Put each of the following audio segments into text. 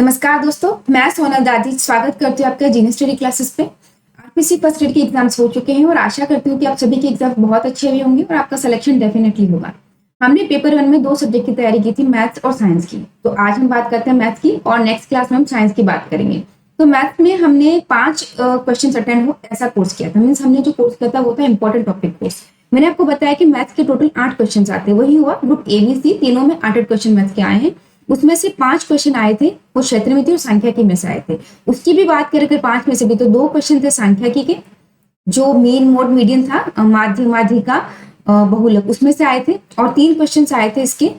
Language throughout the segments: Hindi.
नमस्कार दोस्तों, मैं सोनल दादी स्वागत करती हूँ आपका जीनियस स्टडी क्लासेस पे। आरपीसी फर्स्ट ग्रेड के एग्जाम्स हो चुके हैं और आशा करती हूँ कि आप सभी के एग्जाम बहुत अच्छे हुए होंगे और आपका सिलेक्शन डेफिनेटली होगा। हमने पेपर 1 में 2 सब्जेक्ट की तैयारी की थी, मैथ्स और साइंस की। तो आज हम बात करते हैं मैथ्स की और नेक्स्ट क्लास में हम साइंस की बात करेंगे। तो मैथ्स में हमने 5 क्वेश्चन अटेंड हो ऐसा कोर्स किया था। मीन्स हमने जो कोर्स किया था वो था इंपॉर्टेंट टॉपिक कोर्स। मैंने आपको बताया कि मैथ्स के टोटल 8 क्वेश्चन आते हैं, वही हुआ। ग्रुप ABC तीनों में 8 क्वेश्चन मैथ्स के आए हैं। उसमें से 5 क्वेश्चन आए थे वो क्षेत्रमिति और सांख्यिकी में से आए थे। उसकी भी बात करें अगर 5 में से भी तो 2 क्वेश्चन थे सांख्यिकी के, जो मेन मोड मीडियन था, माध्य माध्यिका बहुलक, उसमें से आए थे। और 3 क्वेश्चन आए थे इसके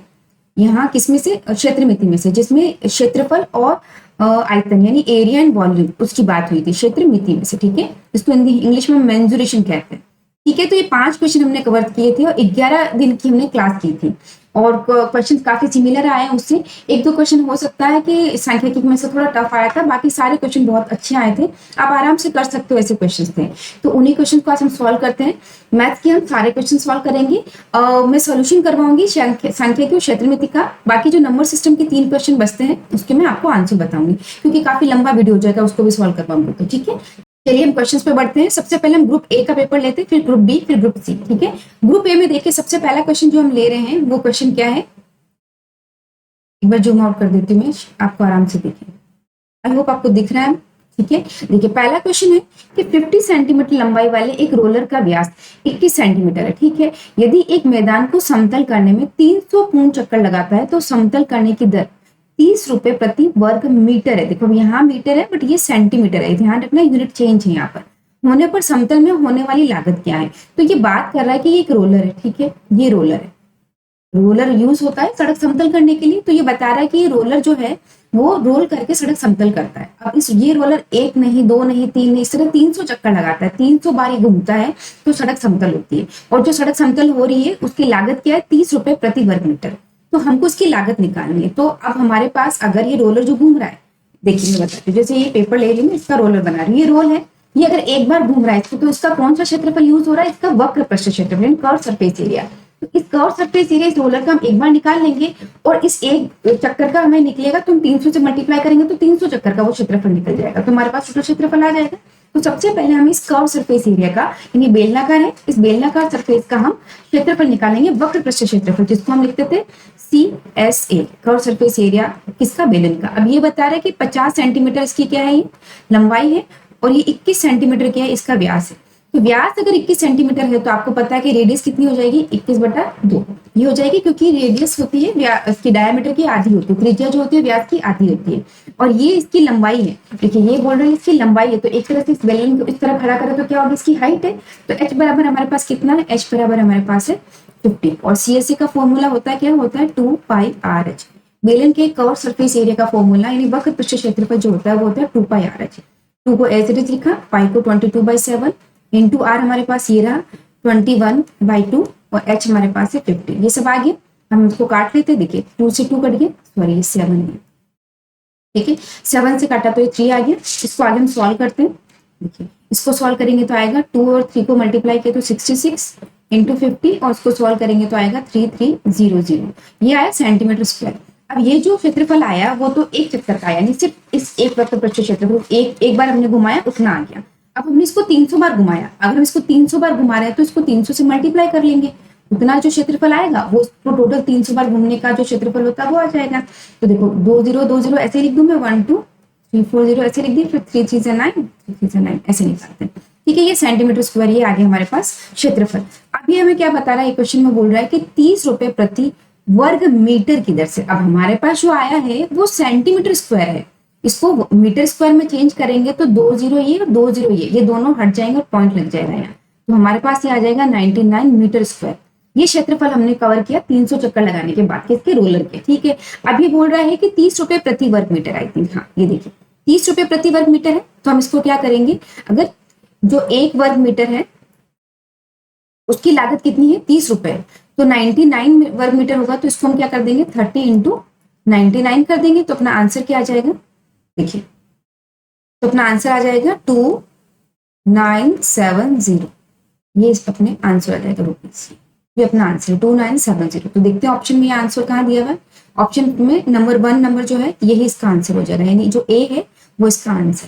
यहाँ किसमें से, क्षेत्रमिति में से, जिसमें क्षेत्रफल और आयतन यानी एरिया एंड वॉल्यूम उसकी बात हुई थी क्षेत्रमिति में से। ठीक है, इसको इंग्लिश में मेंसुरेशन कहते हैं। ठीक है, तो ये 5 क्वेश्चन हमने कवर किए थे और 11 दिन की हमने क्लास की थी और क्वेश्चन काफी सिमिलर आए हैं उससे। 1-2 क्वेश्चन हो सकता है कि सांख्यिकी में से थोड़ा टफ आया था, बाकी सारे क्वेश्चन बहुत अच्छे आए थे। आप आराम से कर सकते हो, ऐसे क्वेश्चन थे। तो उन्हीं क्वेश्चन को आज हम सॉल्व करते हैं। मैथ्स के हम सारे क्वेश्चन सॉल्व करेंगे। मैं सोल्यूशन करवाऊंगी सांख्यिकी और क्षेत्रमिति का। बाकी जो नंबर सिस्टम के 3 क्वेश्चन बचते हैं उसके मैं आपको आंसर बताऊंगी, क्योंकि काफी लंबा वीडियो हो जाएगा, उसको भी सॉल्व करवाऊंगी। तो ठीक है, चलिए हम क्वेश्चंस पे बढ़ते हैं। सबसे पहले हम ग्रुप ए का पेपर लेते हैं, फिर ग्रुप बी, फिर ग्रुप सी। ठीक है, ग्रुप ए में देखिए सबसे पहला क्वेश्चन जो हम ले रहे हैं वो क्वेश्चन क्या है, एक बार जूम आउट कर देती हूँ मैं, आपको आराम से दिखे। आई होप आपको दिख रहा है। ठीक है, देखिए पहला क्वेश्चन है कि 50 सेंटीमीटर लंबाई वाले एक रोलर का व्यास 21 सेंटीमीटर है। ठीक है, यदि एक मैदान को समतल करने में 300 पूर्ण चक्कर लगाता है तो समतल करने की दर 30 रुपए प्रति वर्ग मीटर है। देखो यहाँ मीटर है बट ये सेंटीमीटर है, ध्यान रखना यूनिट चेंज है। यहाँ पर होने पर समतल में होने वाली लागत क्या है। तो ये बात कर रहा है कि ये एक रोलर है। ठीक है, ये रोलर है, रोलर यूज होता है सड़क समतल करने के लिए। तो ये बता रहा है कि ये रोलर जो है वो रोल करके सड़क समतल करता है। अब ये रोलर 1 नहीं, 2 नहीं, 3 नहीं, इस तरह 300 चक्कर लगाता है, 300 बार ये घूमता है तो सड़क समतल होती है। और जो सड़क समतल हो रही है उसकी लागत क्या है, 30 रुपए प्रति वर्ग मीटर। तो हमको इसकी लागत निकालनी है। तो अब हमारे पास अगर ये रोलर जो घूम रहा है, देखिए मैं बताती हूँ, जैसे ये पेपर ले रही हूँ, इसका रोलर बना रही हूँ, ये रोल है, ये अगर एक बार घूम रहा है तो इसका कौन सा क्षेत्रफल यूज हो रहा है, इसका वक्र पृष्ठ क्षेत्रफल, कर्व सरफेस एरिया। तो इस कर्व सरफेस एरिया इस रोलर का हम एक बार निकाल लेंगे और इस एक चक्कर का हमें निकलेगा तो हम 300 से मल्टीप्लाई करेंगे तो 300 चक्कर का वो क्षेत्रफल निकल जाएगा। तो हमारे पास टोटल क्षेत्रफल आ जाएगा। तो सबसे पहले हम इस कर्व सरफेस एरिया का, यानी बेलनाकार है, इस बेलनाकार सरफेस का हम क्षेत्रफल निकालेंगे, वक्र पृष्ठ क्षेत्रफल, जिसको हम लिखते थे CSA, कर्व सरफेस एरिया किसका, बेलन का। अब ये बता रहा है कि 50 सेंटीमीटर इसकी क्या है, ये लंबाई है और ये 21 सेंटीमीटर क्या है, इसका व्यास है। तो व्यास अगर 21 सेंटीमीटर है तो आपको पता है कि रेडियस कितनी हो जाएगी, 21/2 ये हो जाएगी, क्योंकि रेडियस होती है इसकी डायमीटर की आधी होती है, त्रिज्या जो होती है व्यास की आधी होती है, और ये इसकी लंबाई है। देखिए ये बोल रहे हैं इसकी लंबाई है, तो एक तरह से इस बेलन को इस तरह खड़ा करें तो क्या होगी, इसकी हाइट है। तो h बराबर हमारे पास कितना है, h बराबर हमारे पास है 50। और CSA का फॉर्मूला होता है क्या, होता है 2πRh। बेलन के कर्व सरफेस एरिया का फॉर्मूला यानी वक्र पृष्ठ क्षेत्रफल जो होता है वो होता है 2πRh। 2 को एज इट इज लिखा, पाई को 22/7 इंटू आर हमारे पास ये रहा 21/2 और h हमारे पास है 50। ये सब आ गया, हम इसको काट लेते हैं। देखिए 2 से 2 कट गया, सॉरी ये 7 है। ठीक है, 7 से काटा तो ये 3 आ गया। इसको आगे हम सॉल्व करते हैं। देखिए इसको सॉल्व करेंगे तो आएगा 2 और 3 को मल्टीप्लाई किया तो 66 इंटू 50 और इसको सॉल्व करेंगे तो आएगा 3300। ये आया सेंटीमीटर स्क्वायर। अब ये जो क्षेत्रफल आया वो तो एक चक्कर का आया, यानी सिर्फ इस एक वक्र पृष्ठ क्षेत्रफल एक बार हमने घुमाया उतना आ गया। अब हमने इसको 300 बार घुमाया, अगर हम इसको 300 बार घुमा रहे हैं तो इसको 300 से मल्टीप्लाई कर लेंगे, उतना जो क्षेत्रफल आएगा वो टोटल 300 बार घूमने का जो क्षेत्रफल होता है वो आ जाएगा। तो देखो 2020 ऐसे लिख दूं मैं, 1 2 3 4 0 ऐसे लिख दिए, फिर 3 3 से 9 3 3 से 9 ऐसे निकालते हैं। ठीक है, ये सेंटीमीटर स्क्वायर, ये आ गया हमारे पास क्षेत्रफल। अब ये हमें क्या बता रहा है, क्वेश्चन में बोल रहा है कि 30 रुपए प्रति वर्ग मीटर की दर से। अब हमारे पास जो आया है वो सेंटीमीटर स्क्वायर है, इसको मीटर स्क्वायर में चेंज करेंगे तो 2 0 ये और 2 0 ये दोनों हट जाएंगे और पॉइंट लग जाएगा यहाँ। तो हमारे पास ये आ जाएगा 99 मीटर स्क्वायर। ये क्षेत्रफल हमने कवर किया 300 चक्कर लगाने के बाद किसके, रोलर के। ठीक है, अब ये बोल रहा है कि 30 रुपए प्रति वर्ग मीटर। आई थिंक हाँ, ये देखिए 30 रुपए प्रति वर्ग मीटर है। तो हम इसको क्या करेंगे, अगर जो 1 वर्ग मीटर है उसकी लागत कितनी है, 30 रुपए, तो 99 वर्ग मीटर होगा तो इसको हम क्या कर देंगे, 30 इंटू 99 कर देंगे। तो अपना आंसर क्या आ जाएगा, देखिए तो अपना आंसर आ जाएगा 2970। ये अपने आंसर आ जाएगा रुपीज, ये अपना आंसर 2970। तो देखते हैं ऑप्शन में ये आंसर कहाँ दिया हुआ है। ऑप्शन में नंबर 1 नंबर जो है यही इसका आंसर हो जाएगा, यानी जो ए है वो इसका आंसर।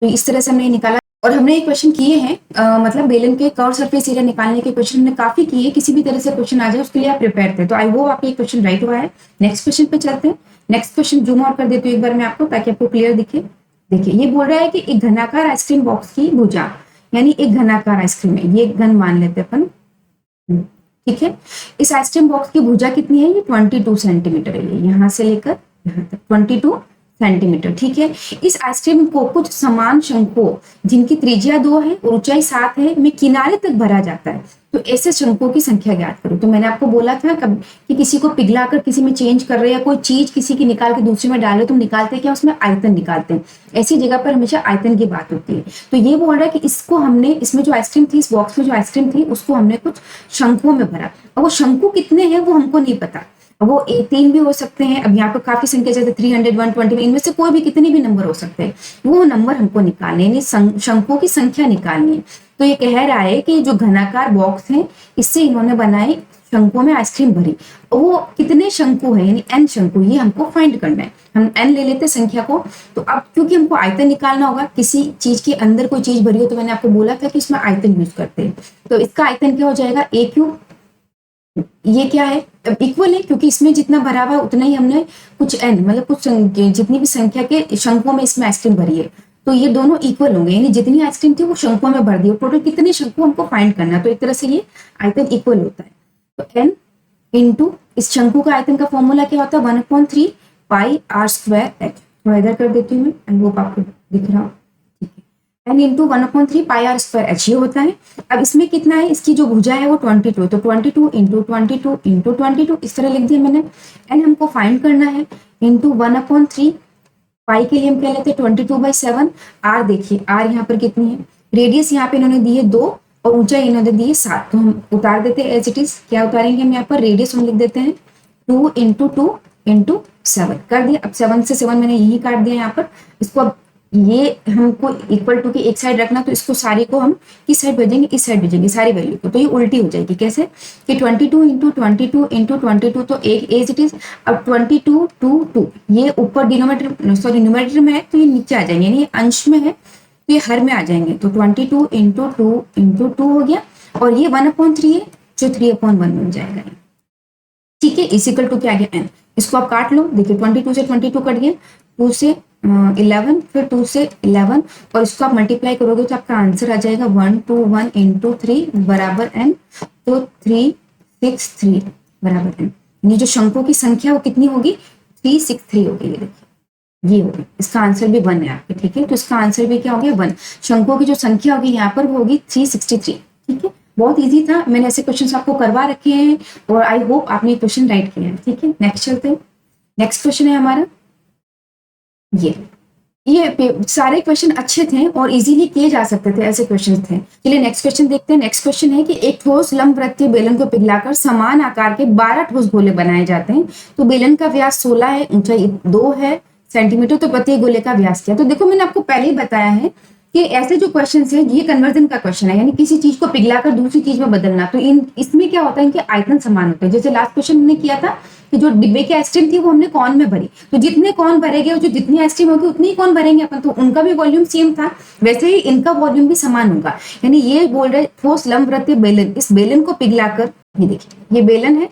तो इस तरह से हमने निकाला और हमने एक क्वेश्चन किए हैं, मतलब बेलन के कर्व सरफेस एरिया निकालने के क्वेश्चन हमने काफी किए, किसी भी तरह से क्वेश्चन आ जाए उसके लिए आप प्रिपेयर थे। तो आई होप आपको ये क्वेश्चन राइट हुआ है। नेक्स्ट क्वेश्चन पे चलते हैं। नेक्स्ट क्वेश्चन जूम आउट कर देती हूँ एक बार मैं आपको, ताकि आपको क्लियर दिखे। देखिए ये बोल रहा है कि एक घनाकार आइसक्रीम बॉक्स की भुजा, यानी एक घनाकार आइसक्रीम है, ये घन मान लेते अपन, ठीक है। इस आइसक्रीम बॉक्स की भुजा कितनी है, ये 22 सेंटीमीटर है, ये यहाँ से लेकर यहाँ तक 22 सेंटीमीटर, ठीक है। इस आइसक्रीम को कुछ समान शंकों जिनकी त्रिज्या 2 है और ऊंचाई 7 है में किनारे तक भरा जाता है, तो ऐसे शंकों की संख्या ज्ञात करो। तो मैंने आपको बोला था कि किसी को पिघलाकर किसी में चेंज कर रहे हैं, या कोई चीज किसी की निकाल के दूसरे में डाल रहे, तुम निकालते क्या, उसमें आयतन निकालते हैं। ऐसी जगह पर हमेशा आयतन की बात होती है। तो ये बोल रहा है कि इसको हमने, इसमें जो आइसक्रीम थी, इस बॉक्स में जो आइसक्रीम थी, उसको हमने कुछ शंकुओं में भरा। और वो शंकु कितने हैं वो हमको नहीं पता, वो 3 भी हो सकते हैं। अब यहाँ पर काफी संख्या जैसे 300, 120, इनमें से कोई भी कितने भी नंबर हो सकते हैं, वो नंबर हमको निकालने, यानी शंकुओं की संख्या निकालनी है। तो ये कह रहा है कि जो घनाकार बॉक्स है, इससे इन्होंने बनाए शंकुओं में आइसक्रीम भरी, वो कितने शंकु है, यानी n शंकु, ये हमको फाइंड करना है। हम n ले लेते संख्या को। तो अब क्योंकि हमको आयतन निकालना होगा, किसी चीज के अंदर कोई चीज भरी हो, तो मैंने आपको बोला था कि इसमें आयतन यूज करते हैं। तो इसका आयतन क्या हो जाएगा, a क्यूब, ये क्या है, इक्वल है, क्योंकि इसमें जितना भरा हुआ है उतना ही हमने कुछ n, मतलब कुछ जितनी भी संख्या के शंकुओं में इसमें आइसक्रीम भरी है, तो ये दोनों इक्वल होंगे, यानी जितनी आइसक्रीम थी वो शंकुओं में भर दी, और टोटल कितने शंकु हमको फाइंड करना है। तो एक तरह से ये आयतन इक्वल होता है। तो n इंटू इस शंकु का आयतन का फॉर्मूला क्या होता है, 1/3 पाई आर स्क्वायर एच। तो इधर कर देती हूँ मैं, आई होप आपको दिख रहा हो, ठीक है। n into 1/3 pi r square h ये होता है। अब इसमें कितना है, इसकी जो भुजा है वो 22, तो 22 इंटू 22 इंटू 22 इस तरह लिख दिया मैंने। n हमको फाइंड करना है, इंटू 1/3 पाई के लिए हम क्या लेते हैं 22/7। आर देखिए, आर यहाँ पर कितनी है, रेडियस यहाँ पे इन्होंने दी है 2 और ऊंचाई इन्होंने दी है 7, तो हम उतार देते हैं एज इट इज। क्या उतारेंगे हम यहाँ पर, रेडियस हम लिख देते हैं 2 इंटू 2 इंटू 7 कर दिया। अब 7 से 7 मैंने यही काट दिया यहाँ पर। इसको अब ये हमको इक्वल टू की एक साइड रखना, तो इसको सारी को हम किस साइड भेजेंगे, इस साइड भेजेंगे सारी वैल्यू को। तो ये उल्टी हो जाएगी, कैसे कि 22 इंटू 22 इंटू 22, तो एक एज इट इज। अब 22 2 2 ये ऊपर डिनोमिनेटर, सॉरी न्यूमरेटर में है, तो ये नीचे आ जाएंगे, यानी अंश में है तो ये हर में आ जाएंगे। तो 22 इंटू 2 इंटू 2 हो गया, और ये 1/3 है जो 3/1 बन जाएगा, ठीक है। इक्वल टू क्या आ गया n। इसको आप काट लो, देखिए 22 से 22 कट गया, 2 से 11, फिर 2 से 11, और इसको आप मल्टीप्लाई करोगे तो आपका आंसर आ जाएगा 121 इंटू 3 बराबर n। तो 363 बराबर n, यानी जो शंकों की संख्या वो कितनी होगी, 363 होगी। ये देखिए ये होगी, इसका आंसर भी 1 है आपके, ठीक है। तो इसका आंसर भी क्या हो गया 1। शंकों की जो संख्या होगी यहाँ पर वो होगी 363, ठीक है। बहुत इजी था, मैंने ऐसे क्वेश्चंस आपको करवा रखे हैं और आई होप आपने क्वेश्चन राइट किया है, ठीक है। नेक्स्ट चलते हैं। नेक्स्ट क्वेश्चन है हमारा ये सारे क्वेश्चन अच्छे थे और इजीली किए जा सकते थे, ऐसे क्वेश्चन थे। चलिए नेक्स्ट क्वेश्चन देखते हैं। नेक्स्ट क्वेश्चन है कि एक ठोस लंबवृत्तीय बेलन को पिघलाकर समान आकार के 12 ठोस गोले बनाए जाते हैं। तो बेलन का व्यास 16 है, ऊंचाई 2 है सेंटीमीटर, तो प्रत्येक गोले का व्यास क्या। तो देखो मैंने आपको पहले ही बताया है कि ऐसे जो क्वेश्चन है ये कन्वर्जन का क्वेश्चन है, यानी किसी चीज को पिघलाकर दूसरी चीज में बदलना। तो इसमें क्या होता है, इनके आयतन समान होते हैं। जैसे लास्ट क्वेश्चन हमने किया था कि जो डिब्बे की आइसक्रीम थी वो हमने कौन में भरी, तो जितने कौन भरेंगे, जो जितनी आइसक्रीम होगी उतनी कौन भरेंगे अपन, तो उनका भी वॉल्यूम सेम था, वैसे ही इनका वॉल्यूम भी समान होगा। यानी ये बोल रहे ठोस लंबवृत्तीय बेलन, इस बेलन को पिघलाकर, ये देखिए ये बेलन है,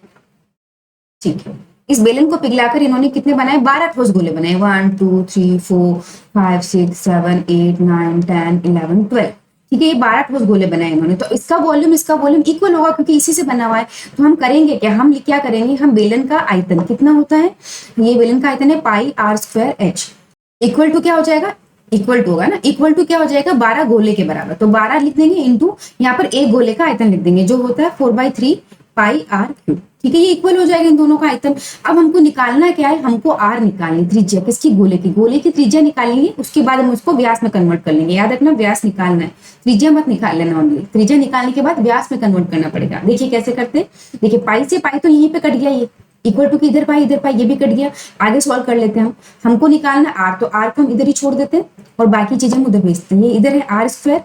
ठीक है। इस बेलन को पिघलाकर इन्होंने कितने बनाए, 12 ठोस गोले बनाए, 1 2 3 4 5 6 7 8 9 10 11 12, ठीक है। ये 12 ठोस गोले बनाए इन्होंने, तो इसका वॉल्यूम इक्वल होगा क्योंकि इसी से बना हुआ है। तो हम करेंगे क्या, हम क्या करेंगे, हम बेलन का आयतन कितना होता है, ये बेलन का आयतन है pi r square h, equal to क्या हो जाएगा, इक्वल टू होगा ना, इक्वल टू क्या हो जाएगा 12 गोले के बराबर। तो 12 लिख देंगे इंटू यहाँ पर एक गोले का आयतन लिख देंगे जो होता है 4/3 पाई आर क्यूब, ठीक है। ये इक्वल हो जाएगा इन दोनों का आयतन। अब हमको निकालना क्या है, हमको आर निकालनी, त्रिज्या किसकी, गोले की त्रिज्या निकालेंगे, उसके बाद हम उसको व्यास में कन्वर्ट कर लेंगे। याद रखना व्यास निकालना है, त्रिज्या मत निकाल लेना ओनली। त्रिज्या निकालने के बाद व्यास में कन्वर्ट करना पड़ेगा। देखिए कैसे करते हैं, देखिए पाई से पाई तो यहीं पे कट गया, ये इक्वल टू की इधर पाई ये भी कट गया। आगे सॉल्व कर लेते हैं हम, हमको निकालना आर, तो आर को हम इधर ही छोड़ देते हैं और बाकी चीजें हम उधर भेजते हैं। ये इधर है आर स्क्वायर,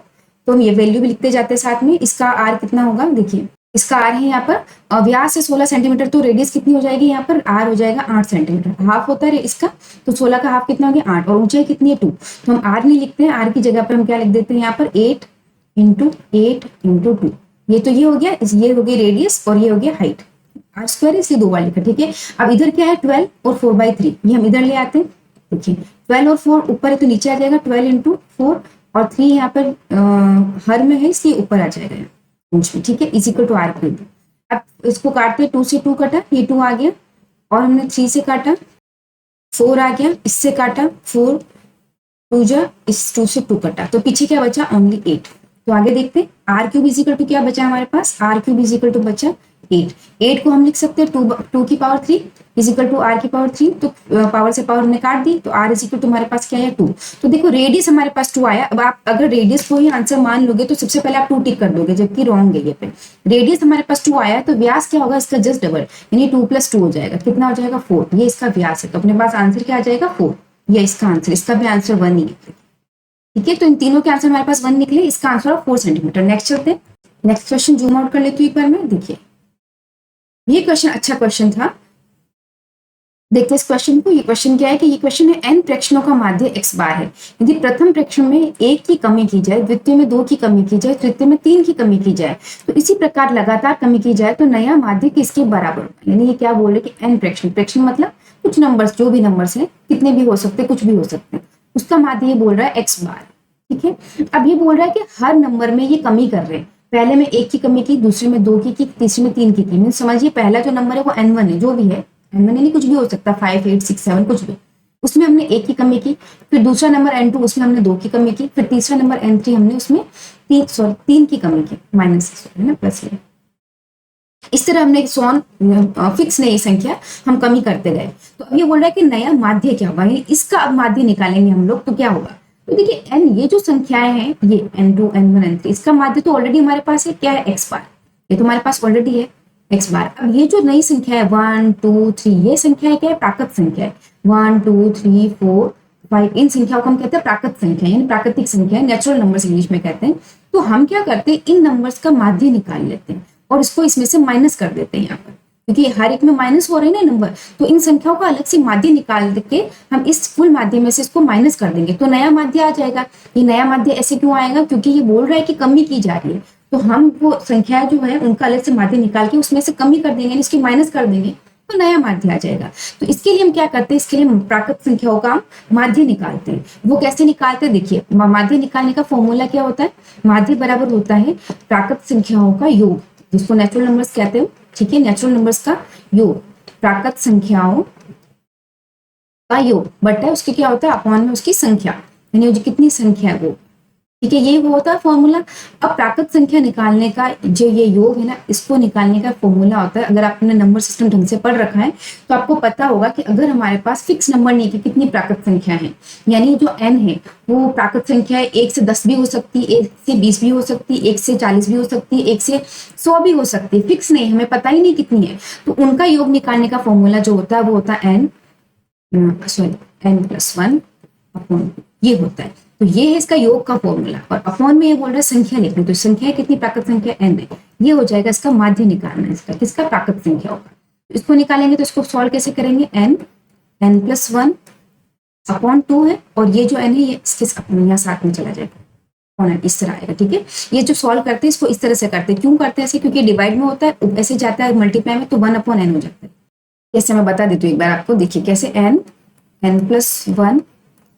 तो हम ये वैल्यू भी लिखते जाते हैं साथ में। इसका आर कितना होगा, देखिए इसका आर है यहाँ पर, व्यास है 16 सेंटीमीटर, तो रेडियस कितनी हो जाएगी यहाँ पर, आर हो जाएगा 8 सेंटीमीटर, हाफ होता है इसका, तो 16 का हाफ कितना हो गया 8, और ऊंचाई कितनी है 2, तो हम आर नहीं लिखते हैं, आर की जगह पर हम क्या लिख देते हैं यहाँ पर 8 इंटू 2, ये तो ये हो गया, ये हो गई रेडियस और ये हो गया हाइट, आर स्क्वायर इसलिए 2 बार लिखा, ठीक है। अब इधर क्या है 12 और 4/3, ये हम इधर ले आते हैं, देखिए 12 और 4 ऊपर है तो नीचे आ जाएगा 12 इंटू 4, और 3 यहाँ पर हर में है इसलिए ऊपर आ जाएगा इंच में, ठीक है, is equal to r cube. अब इसको काटते 2 से 2 कटा, ये 2 आ गया, और हमने 3 से काटा 4 आ गया, इससे काटा 4 2 जा, इस 2 से 2 कटा, तो पीछे क्या बचा ओनली 8। तो आगे देखते r cube is equal to क्या बचा हमारे पास, r cube is equal to बचा 8 को हम लिख सकते हैं 2 की power 3 is equal to r की पावर 3, तो पावर से पावर हमने काट दी, तो आर इज इक्वल टू हमारे पास क्या है 2। तो देखो रेडियस हमारे पास 2 आया। अब आप अगर रेडियस को ही आंसर मान लोगे तो सबसे पहले आप 2 टिक कर दोगे, जबकि रॉन्ग है ये पे, रेडियस हमारे पास 2 आया, तो व्यास क्या होगा इसका जस्ट डबल, यानी 2 + 2 हो जाएगा, कितना हो जाएगा 4, ये इसका व्यास है, तो अपने पास आंसर क्या आ जाएगा 4, ये इसका आंसर, इसका भी आंसर 1 ही है, ठीक है। तो इन तीनों के आंसर हमारे पास 1 निकले, इसका आंसर 4 सेंटीमीटर। नेक्स्ट चलते हैं, नेक्स्ट क्वेश्चन जूम आउट कर लेती हूँ एक बार मैं, देखिए ये क्वेश्चन अच्छा क्वेश्चन था, देखते हैं इस क्वेश्चन को। ये क्वेश्चन क्या है कि ये क्वेश्चन है n प्रेक्षणों का माध्य x बार है, यदि प्रथम प्रेक्षण में 1 की कमी की जाए, द्वितीय में 2 की कमी की जाए, तृतीय में 3 की कमी की जाए, तो इसी प्रकार लगातार कमी की जाए तो नया माध्य किसके बराबर होगा। यानी ये क्या बोल रहे कि n प्रेक्षण, प्रेक्षण मतलब कुछ नंबर्स, जो भी नंबर्स है कितने भी हो सकते, कुछ भी हो सकते हैं, उसका माध्य ये बोल रहा है x बार, ठीक है। अब ये बोल रहा है कि हर नंबर में ये कमी कर रहे हैं, पहले में 1 की कमी की, दूसरे में 2 की, तीसरे में 3 की। मीन समझिए पहला जो नंबर है वो n1 है, जो भी है n1 यानी कुछ भी हो सकता है, 5 8 6 7 कुछ भी, उसमें हमने 1 की कमी की, फिर दूसरा नंबर n2 उसमें हमने 2 की कमी की, फिर तीसरा नंबर n3 हमने उसमें 3 की कमी की, माइनस है ना प्लस है, इस तरह हमने फिक्स नहीं संख्या हम कमी करते गए। तो अब ये बोल रहा है कि नया माध्य क्या होगा, इसका अब माध्य निकालेंगे हम लोग, तो क्या होगा, तो देखिए n, ये जो संख्याएं हैं ये n2 n1 n3, इसका माध्य तो ऑलरेडी हमारे पास है, क्या है x बार, ये तो हमारे पास ऑलरेडी है x बार। अब ये जो नई संख्या है 1 2 3, ये संख्या क्या है, प्राकृत संख्या है, 1 2 3 4 5, इन संख्याओं को हम कहते हैं प्राकृत संख्या, यानी प्राकृतिक संख्या, नेचुरल नंबर्स इंग्लिश में कहते हैं। तो हम क्या करते हैं, इन नंबर्स का माध्य निकाल लेते हैं और इसको इसमें से माइनस कर देते हैं यहाँ पर, क्योंकि हर एक में माइनस हो रहे हैं ना नंबर, तो इन संख्याओं का अलग से माध्य निकाल के हम इस फुल माध्य में से इसको माइनस कर देंगे, तो नया माध्य आ जाएगा। ये नया माध्य ऐसे क्यों आएगा, क्योंकि ये बोल रहा है कि कमी की जा रही है, तो हम वो संख्या जो है उनका अलग से माध्य निकाल के उसमें से कमी कर देंगे, इसकी माइनस कर देंगे, तो नया माध्य आ जाएगा। तो इसके लिए हम क्या करते हैं, इसके लिए हम प्राकृत संख्याओं का माध्य निकालते हैं। वो कैसे निकालते हैं, देखिए माध्य निकालने का फॉर्मूला क्या होता है, माध्य बराबर होता है प्राकृत संख्याओं का योग, जिसको नेचुरल नंबर्स कहते हैं, ठीक है, नेचुरल नंबर्स का योग, प्राकृत संख्याओं का योग बटा उसके क्या होता है अपॉन में उसकी संख्या, यानी जो कितनी संख्या है वो, ठीक है, ये होता है फॉर्मूला। अब प्राकृत संख्या निकालने का जो ये योग है ना, इसको निकालने का फॉर्मूला होता है, अगर आपने नंबर सिस्टम ढंग से पढ़ रखा है तो आपको पता होगा कि अगर हमारे पास फिक्स नंबर नहीं कि कितनी प्राकृत संख्या है, यानी जो n है वो प्राकृत संख्या है, 1 से 10 भी हो सकती है, 1 से 20 भी हो सकती है, 1 से 40 भी हो सकती है, 1 से 100 भी हो सकती है, फिक्स नहीं, हमें पता ही नहीं कितनी है, तो उनका योग निकालने का फॉर्मूला जो होता है वो होता है n+1 अपॉन, ये होता है। तो ये है इसका योग का फॉर्मूला, और अपॉन में ये बोल रहा है संख्या लिखनी, तो संख्या कितनी प्राकृत संख्या n है, ये हो जाएगा इसका माध्य निकालना है, इसका किसका प्राकृत संख्या होगा। इसको निकालेंगे तो इसको सॉल्व कैसे करेंगे, n+1 अपॉन 2 है, और ये जो n है ये इसके यहाँ साथ में चला जाएगा, इस तरह आएगा, ठीक है। ये जो सॉल्व करते हैं इसको इस तरह से करते हैं, क्यों करते हैं ऐसे, क्योंकि डिवाइड में होता है, ऐसे जाता है मल्टीप्लाई में, तो 1/n हो जाता है। कैसे मैं बता देती हूँ एक बार आपको, देखिए कैसे n+1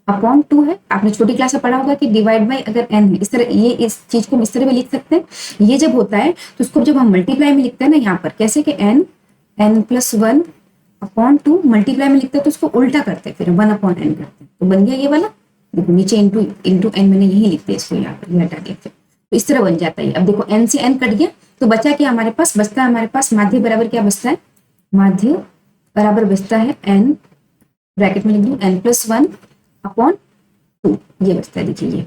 अपॉन 2 है, आपने छोटी क्लास में पढ़ा होगा कि डिवाइड बाई अगर n है, इस तरह ये इस चीज को हम इस तरह भी लिख सकते हैं। ये जब होता है तो उसको जब हम मल्टीप्लाई में लिखते हैं ना, यहाँ पर कैसे कि n+1 अपॉन 2 मल्टीप्लाई में लिखते हैं तो उसको उल्टा करते हैं, फिर 1/n करते हैं, तो बन गया ये वाला, देखो नीचे इंटू n मैंने यही लिखते हैं इसको, यहाँ पर ये हटा दिया, फिर तो इस तरह बन जाता है। अब देखो n से n कट गया, तो बचा क्या हमारे पास, बचता है हमारे पास माध्य बराबर क्या बचता है, माध्य बराबर बचता है n, ब्रैकेट में लिख दूं n+1 अपॉन 2, ये बचता है, देखिए ये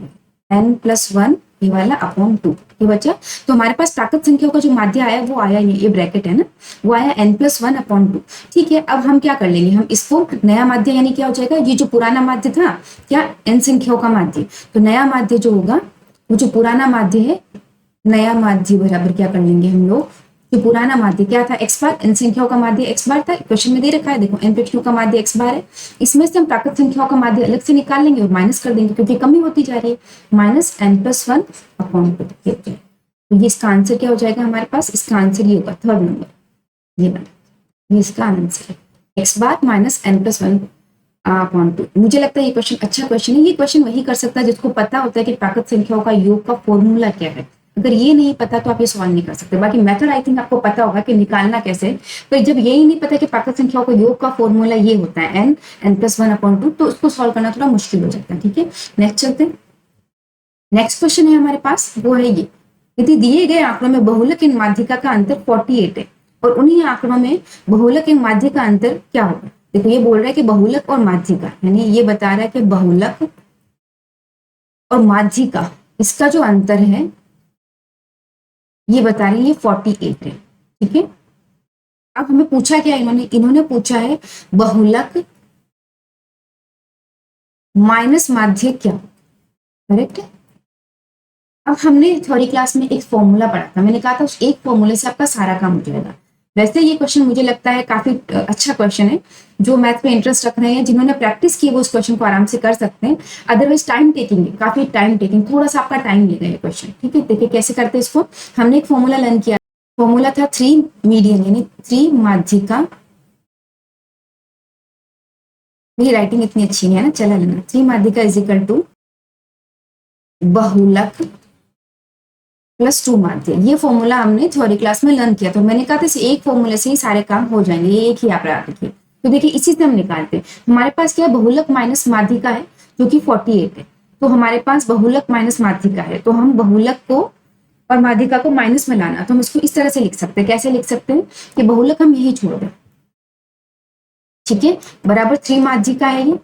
n+1 ये वाला अपॉन 2 ये बचा। तो हमारे पास प्राकृत संख्याओं का जो माध्य आया वो आया, ये ब्रैकेट है ना, वो आया n+1 अपॉन 2, ठीक है। अब हम क्या कर लेंगे, हम इसको नया माध्य यानी क्या हो जाएगा, ये जो पुराना माध्य था क्या n संख्याओं का माध्य, तो नया माध्य जो होगा वो जो पुराना माध्य है, नया माध्य बराबर क्या कर लेंगे हम लोग जो पुराना माध्य क्या था, एक्स बार, इन संख्याओं का माध्य एक्स बार था, क्वेश्चन में दे रखा है, देखो n पे q का माध्य एक्स बार है। इसमें से हम प्राकृत संख्याओं का माध्य अलग से निकाल लेंगे और माइनस कर देंगे क्योंकि कमी होती जा रही है, -n+1 अपॉन 2। तो ये इसका आंसर क्या हो जाएगा हमारे पास, इसका आंसर ये होगा थर्ड नंबर, ये बना, ये इसका आंसर है एक्स बार -n+1 अपॉन 2। मुझे लगता है ये क्वेश्चन अच्छा क्वेश्चन है। ये क्वेश्चन वही कर सकता है जिसको पता होता है कि प्राकृत संख्याओं का योग का फॉर्मूला क्या है। अगर ये नहीं पता तो आप ये सॉल्व नहीं कर सकते। बाकी मेथड आई थिंक आपको पता होगा कि निकालना कैसे, पर जब यही नहीं पता कि प्राकृत संख्याओं का योग का फॉर्मूला ये होता है n+1 अपॉन 2, तो उसको सॉल्व करना थोड़ा मुश्किल हो जाता है। ठीक है, नेक्स्ट चलते हैं। नेक्स्ट क्वेश्चन है हमारे पास, वो है ये, यदि दिए गए आंकड़ों में बहुलक एवं माध्यिका का अंतर 48 है और उन्हीं आंकड़ों में बहुलक एवं माध्य का अंतर क्या होगा। देखो ये बोल रहा है कि बहुलक और माध्यिका, यानी ये बता रहा है कि बहुलक और माध्यिका इसका जो अंतर है ये बता रही है 48 है। ठीक है, अब हमें पूछा क्या इन्होंने पूछा है बहुलक माइनस माध्य क्या, करेक्ट है। अब हमने थ्योरी क्लास में एक फॉर्मूला पढ़ा था, मैंने कहा था उस एक फॉर्मूले से आपका सारा काम हो जाएगा। वैसे ये क्वेश्चन मुझे लगता है काफी अच्छा क्वेश्चन है। जो मैथ में इंटरेस्ट रख रहे हैं, जिन्होंने प्रैक्टिस की वो उस क्वेश्चन को आराम से कर सकते हैं। अदरवाइज टाइम टेकिंग है, काफी टाइम टेकिंग, थोड़ा सा आपका टाइम लेगा ये क्वेश्चन। ठीक है, देखिए कैसे करते हैं इसको। हमने एक फॉर्मूला लर्न किया, फॉर्मूला था 3 मीडियन यानी 3 माध्यिका। मेरी राइटिंग इतनी अच्छी नहीं है ना, चला लेना। 3 माध्यिका इज इक्वल टू बहुलक प्लस 2 माध्य। ये फॉर्मूला हमने थ्योरी क्लास में लर्न किया, तो मैंने कहा था इस एक फॉर्मूले से ही सारे काम हो जाएंगे, ये एक ही आप याद रखिए। तो देखिए इसी से हम निकालते हैं। हमारे पास क्या है, बहुलक माइनस माध्यिका है जो कि 48 है। तो हमारे पास बहुलक माइनस माध्यिका है, तो हम बहुलक को और माध्यिका को माइनस में लाना, तो हम इसको इस तरह से लिख सकते हैं। कैसे लिख सकते हैं कि बहुलक हम यही छोड़ दें, ठीक है, बराबर 3 माध्यिका है, ये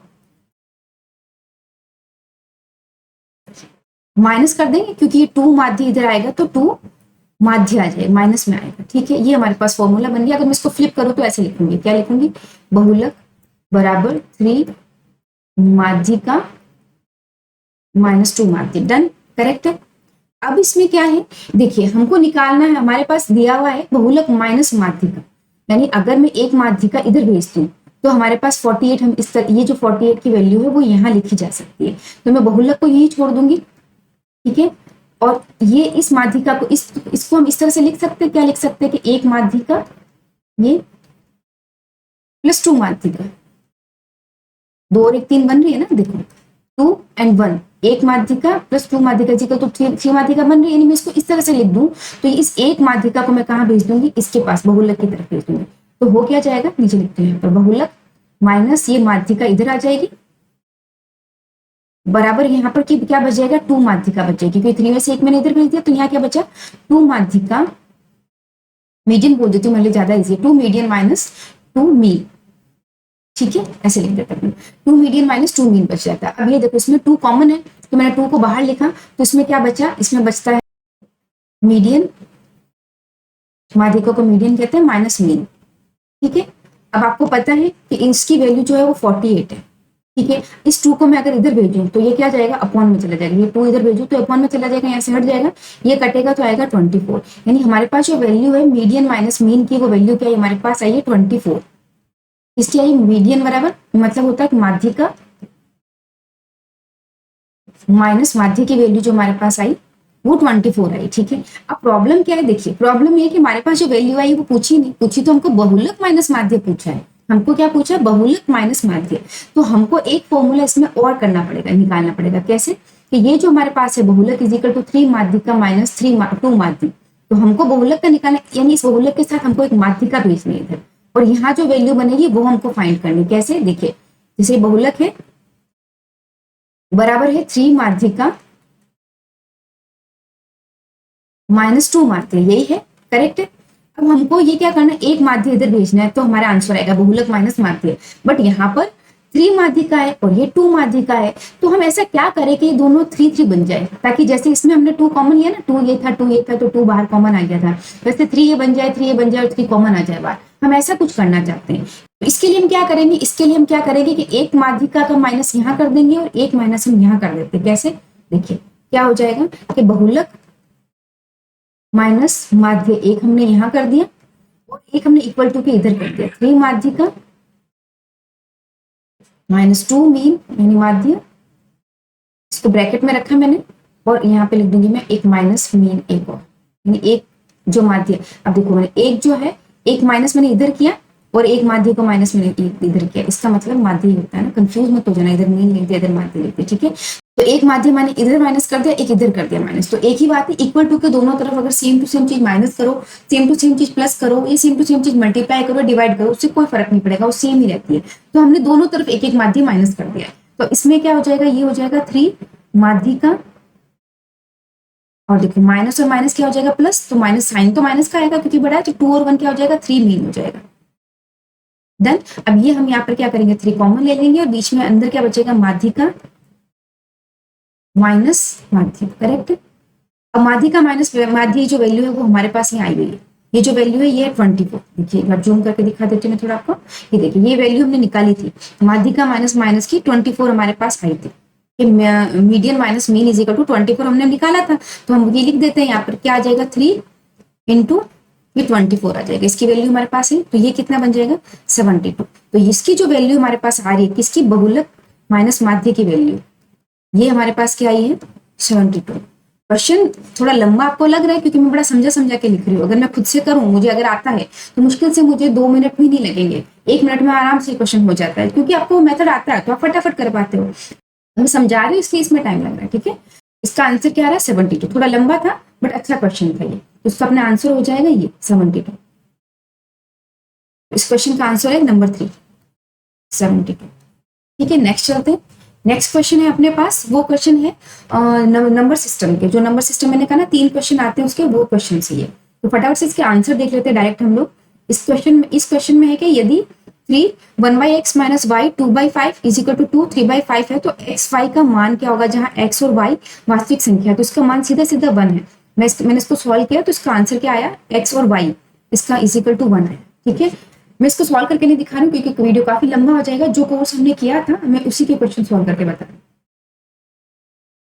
माइनस कर देंगे क्योंकि ये 2 माध्य इधर आएगा तो 2 माध्य आ जाए, माइनस में आएगा। ठीक है, ये हमारे पास फॉर्मूला बन गया। अगर मैं इसको फ्लिप करूं तो ऐसे लिखूंगी, क्या लिखूंगी, बहुलक बराबर 3 माध्यिका -2 माध्य। डन, करेक्ट है। अब इसमें क्या है, देखिए हमको निकालना है, हमारे पास दिया हुआ है बहुलक माइनस माध्यिका, यानी अगर मैं एक माध्यिका इधर भेजती हूँ तो हमारे पास 48, हम इस तरह, ये जो 48 की वैल्यू है वो यहाँ लिखी जा सकती है, तो मैं बहुलक को यही छोड़ दूंगी। ठीक है, और ये इस माध्यिका को इसको हम इस तरह से लिख सकते हैं, क्या लिख सकते हैं कि एक माध्यिका ये प्लस 2 माध्यिका, 2 और 1 3 बन रही है ना, देखो 2 and 1, एक माध्यिका प्लस 2 माध्यिका जी का तो 3 माध्यिका बन रही है। यानी मैं इसको इस तरह से लिख दूं तो इस एक माध्यिका को मैं कहाँ भेज दूंगी, इसके पास बहुलक की तरफ भेज दूंगी। तो हो क्या जाएगा, नीचे लिखते हैं यहाँ पर बहुलक माइनस ये माध्यिका इधर आ जाएगी, बराबर यहाँ पर क्या बच जाएगा, 2 माध्यिका बच जाएगी, क्योंकि 3 में से एक मैंने इधर भेज दिया, तो यहाँ क्या बचा, 2 माध्यिका, मीडियन बोल देती हूँ मतलब ज्यादा इजी, 2 मीडियन माइनस 2 मीन। ठीक है, ऐसे लिख देते हैं, 2 मीडियन माइनस 2 मीन बच जाता है। अब ये देखो इसमें 2 कॉमन है, तो मैंने 2 को बाहर लिखा, तो इसमें क्या बचा, इसमें बचता है मीडियन, माध्यिका को मीडियन कहते हैं, माइनस मीन। ठीक है, अब आपको पता है कि इसकी वैल्यू जो है वो 48 है। ठीक है, इस 2 को मैं अगर इधर भेजूं तो ये क्या जाएगा, अपॉन में चला जाएगा, ये 2 इधर भेजूं तो अपॉन में चला जाएगा, यहाँ से हट जाएगा, ये कटेगा तो आएगा 24। यानी हमारे पास जो वैल्यू है मीडियन माइनस मीन की, वो वैल्यू क्या है हमारे पास आई है 24। इसलिए आई मीडियन बराबर मतलब होता है माध्यिका माइनस माध्य की वैल्यू जो हमारे पास आई वो 24 आई। ठीक है, अब प्रॉब्लम क्या है, देखिए प्रॉब्लम ये कि हमारे पास जो वैल्यू आई वो पूछी नहीं, पूछी तो हमको बहुलक माइनस माध्य पूछा है, हमको क्या पूछा, बहुलक माइनस माध्य। तो हमको एक फॉर्मूला इसमें और करना पड़ेगा, निकालना पड़ेगा। कैसे कि ये जो हमारे पास है बहुलक इज इक्वल टू 3 माध्यिका माइनस 2 माध्य, तो हमको बहुलक का निकालना, यानी इस बहुलक के साथ हमको एक माध्यिका भेजनी है इधर, और यहाँ जो वैल्यू बनेगी वो हमको फाइंड करनी। कैसे, देखिए जैसे बहुलक है बराबर है 3 माध्यिका -2 माध्य, यही है, करेक्ट है। अब हमको ये क्या करना है, एक माध्य इधर भेजना है, तो हमारा आंसर आएगा बहुलक माइनस माध्य। बट यहाँ पर 3 माध्यिका है और ये 2 माध्यिका है, तो हम ऐसा क्या करें कि ये दोनों 3 बन जाए, ताकि जैसे इसमें हमने 2 कॉमन लिया ना, 2 ये था 2 ये था, तो 2 बाहर कॉमन आ गया था, वैसे 3 ये बन जाए 3 ये बन जाए और 3 कॉमन आ जाए बाहर। हम ऐसा कुछ करना चाहते हैं, इसके लिए हम क्या करेंगे, इसके लिए हम क्या करेंगे कि एक माध्यिका का माइनस यहाँ कर देंगे और एक माइनस हम यहाँ कर देते हैं। कैसे, देखिए क्या हो जाएगा कि बहुलक माइनस माध्य 1 हमने यहाँ कर दिया और 1 हमने इक्वल टू के इधर कर दिया। 3 माध्य का -2 मीन यानी माध्य, इसको ब्रैकेट में रखा मैंने और यहाँ पे लिख दूंगी मैं एक माइनस मीन एक और, यानी एक जो माध्य, अब देखो मैंने एक जो है एक माइनस मैंने इधर किया और एक माध्य को माइनस मैंने इधर किया, इसका मतलब माध्य ही होता है ना, कंफ्यूज मत हो जाना, इधर मीन लिख दिया इधर माध्य लिख दिया, ठीक है। तो एक माध्य मैंने इधर माइनस कर दिया, एक इधर कर दिया माइनस, तो एक ही बात है, इक्वल टू के दोनों तरफ अगर सेम टू सेम चीज माइनस करो, सेम टू सेम चीज प्लस करो, ये सेम टू सेम चीज मल्टीप्लाई करो, डिवाइड करो, उससे कोई फर्क नहीं पड़ेगा, वो सेम ही रहती है। तो हमने दोनों तरफ एक एक माध्य माइनस कर दिया, तो इसमें क्या हो जाएगा, ये हो जाएगा 3 माध्य का, और देखो माइनस और माइनस क्या हो जाएगा प्लस, तो माइनस साइन तो माइनस का आएगा क्योंकि बड़ा है, तो 2 और 1 क्या हो जाएगा 3 मीन हो जाएगा। देन अब ये हम यहाँ पर क्या करेंगे 3 कॉमन ले लेंगे और बीच में अंदर क्या बचेगा माध्य का माइनस माध्य, करेक्ट। अब माध्य का माइनस माध्य जो वैल्यू है वो हमारे पास यहाँ आई हुई है, ये जो वैल्यू है ये है 24। देखिए एक बार जूम करके दिखा देती हूँ मैं थोड़ा आपको, ये देखिए ये वैल्यू हमने निकाली थी, माध्य का माइनस माइनस की 24 हमारे पास आई थी, median minus mean is equal to 24 हमने निकाला था, तो हम ये लिख देते हैं यहाँ पर क्या आ जाएगा 3 इंटू ये 24 आ जाएगा, इसकी वैल्यू हमारे पास है, तो ये कितना बन जाएगा 72। तो इसकी जो वैल्यू हमारे पास आ रही है किसकी, बहुलक माइनस माध्य की वैल्यू, ये हमारे पास क्या आई है 72। क्वेश्चन थोड़ा लंबा आपको लग रहा है क्योंकि मैं बड़ा समझा के लिख रही हूँ, अगर मैं खुद से करूँ मुझे अगर आता है तो मुश्किल से मुझे 2 मिनट भी नहीं लगेंगे, 1 मिनट में आराम से क्वेश्चन हो जाता है क्योंकि आपको मेथड आता है तो आप फटाफट कर पाते हो। मैं समझा रही हूँ इसलिए इसमें टाइम लग रहा है, ठीक है। इसका आंसर क्या आ रहा है 72, थोड़ा लंबा था बट अच्छा क्वेश्चन था ये, तो इसका अपना आंसर हो जाएगा ये 72। इस क्वेश्चन का आंसर है नंबर 3 72, ठीक है। नेक्स्ट चलते हैं, नेक्स्ट क्वेश्चन है अपने पास, वो क्वेश्चन है नंबर सिस्टम के, जो नंबर सिस्टम मैंने कहा ना 3 क्वेश्चन आते हैं उसके, वो क्वेश्चन से ये, तो फटाफट से इसके आंसर देख लेते हैं डायरेक्ट हम लोग। इस क्वेश्चन में है कि यदि 3 1/x minus y 2/5 is equal to 2 3/5 है तो x y का मान क्या होगा, जहां x और y वास्तविक संख्या है तो इसका मान सीधा सीधा 1 है। मैंने इसको सॉल्व किया तो इसका आंसर क्या आया, x और y इसका इज इक्वल टू 1 है, ठीक है। मैं इसको सॉल्व करके नहीं दिखा रही हूँ क्योंकि वीडियो काफी लंबा हो जाएगा, जो कोर्स हमने किया था मैं उसी के क्वेश्चन सॉल्व करके बता रही हूँ।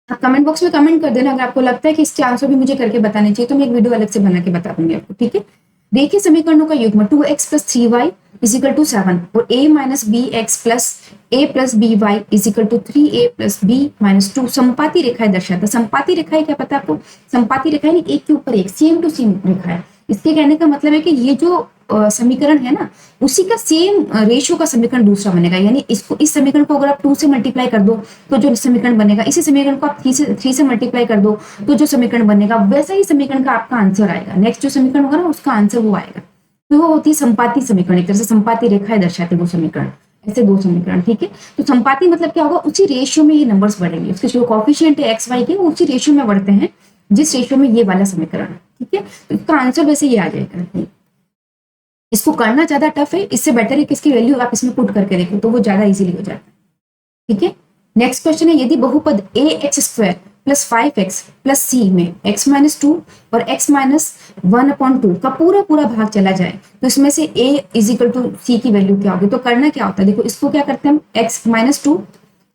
आप कमेंट बॉक्स में कमेंट कर देना अगर आपको लगता है कि इसके आंसर भी मुझे करके बताने चाहिए तो मैं एक वीडियो अलग से बना के बता दूंगी आपको, ठीक है। देखिए समीकरणों का युग्म 2x + 3y is equal to 7 और a - bx + a + by is equal to 3a + b - 2 संपाती रेखाएं दर्शाता। संपाती रेखाएं क्या पता आपको, संपाती रेखाएं एक के ऊपर एक सेम टू सेम रेखा है। इसके कहने का मतलब है कि ये जो समीकरण है ना उसी का सेम रेशियो का समीकरण दूसरा बनेगा, यानी इसको इस समीकरण को अगर आप 2 से मल्टीप्लाई कर दो तो जो समीकरण बनेगा, इसी समीकरण को आप 3 से मल्टीप्लाई कर दो तो जो समीकरण बनेगा वैसा ही समीकरण का आपका आंसर आएगा। नेक्स्ट जो समीकरण होगा ना उसका आंसर वो आएगा, तो वो होती है संपाती समीकरण, एक तरह से संपाती रेखाएं दर्शाते वो समीकरण, ऐसे 2 समीकरण, ठीक है। तो संपाती मतलब क्या होगा, उसी रेशियो में ये नंबर्स बढ़ेंगे, उसके जो कोएफिशिएंट है एक्स वाई के वो उसी रेशियो में बढ़ते हैं जिस रेशियो में ये वाला समीकरण है, ठीक है। तो इसका आंसर वैसे ये आ जाएगा। इसको करना ज्यादा टफ है, इससे बेटर है कि इसकी वैल्यू आप इसमें पुट करके देखो तो वो ज्यादा इजीली हो जाता है, ठीक है। नेक्स्ट क्वेश्चन है यदि बहुपद ax² + 5x + c में x - 2 और x - 1/2 का पूरा भाग चला जाए तो इसमें से a = c की वैल्यू क्या होगी। तो करना क्या होता है, देखो इसको क्या करते हैं हम, x - 2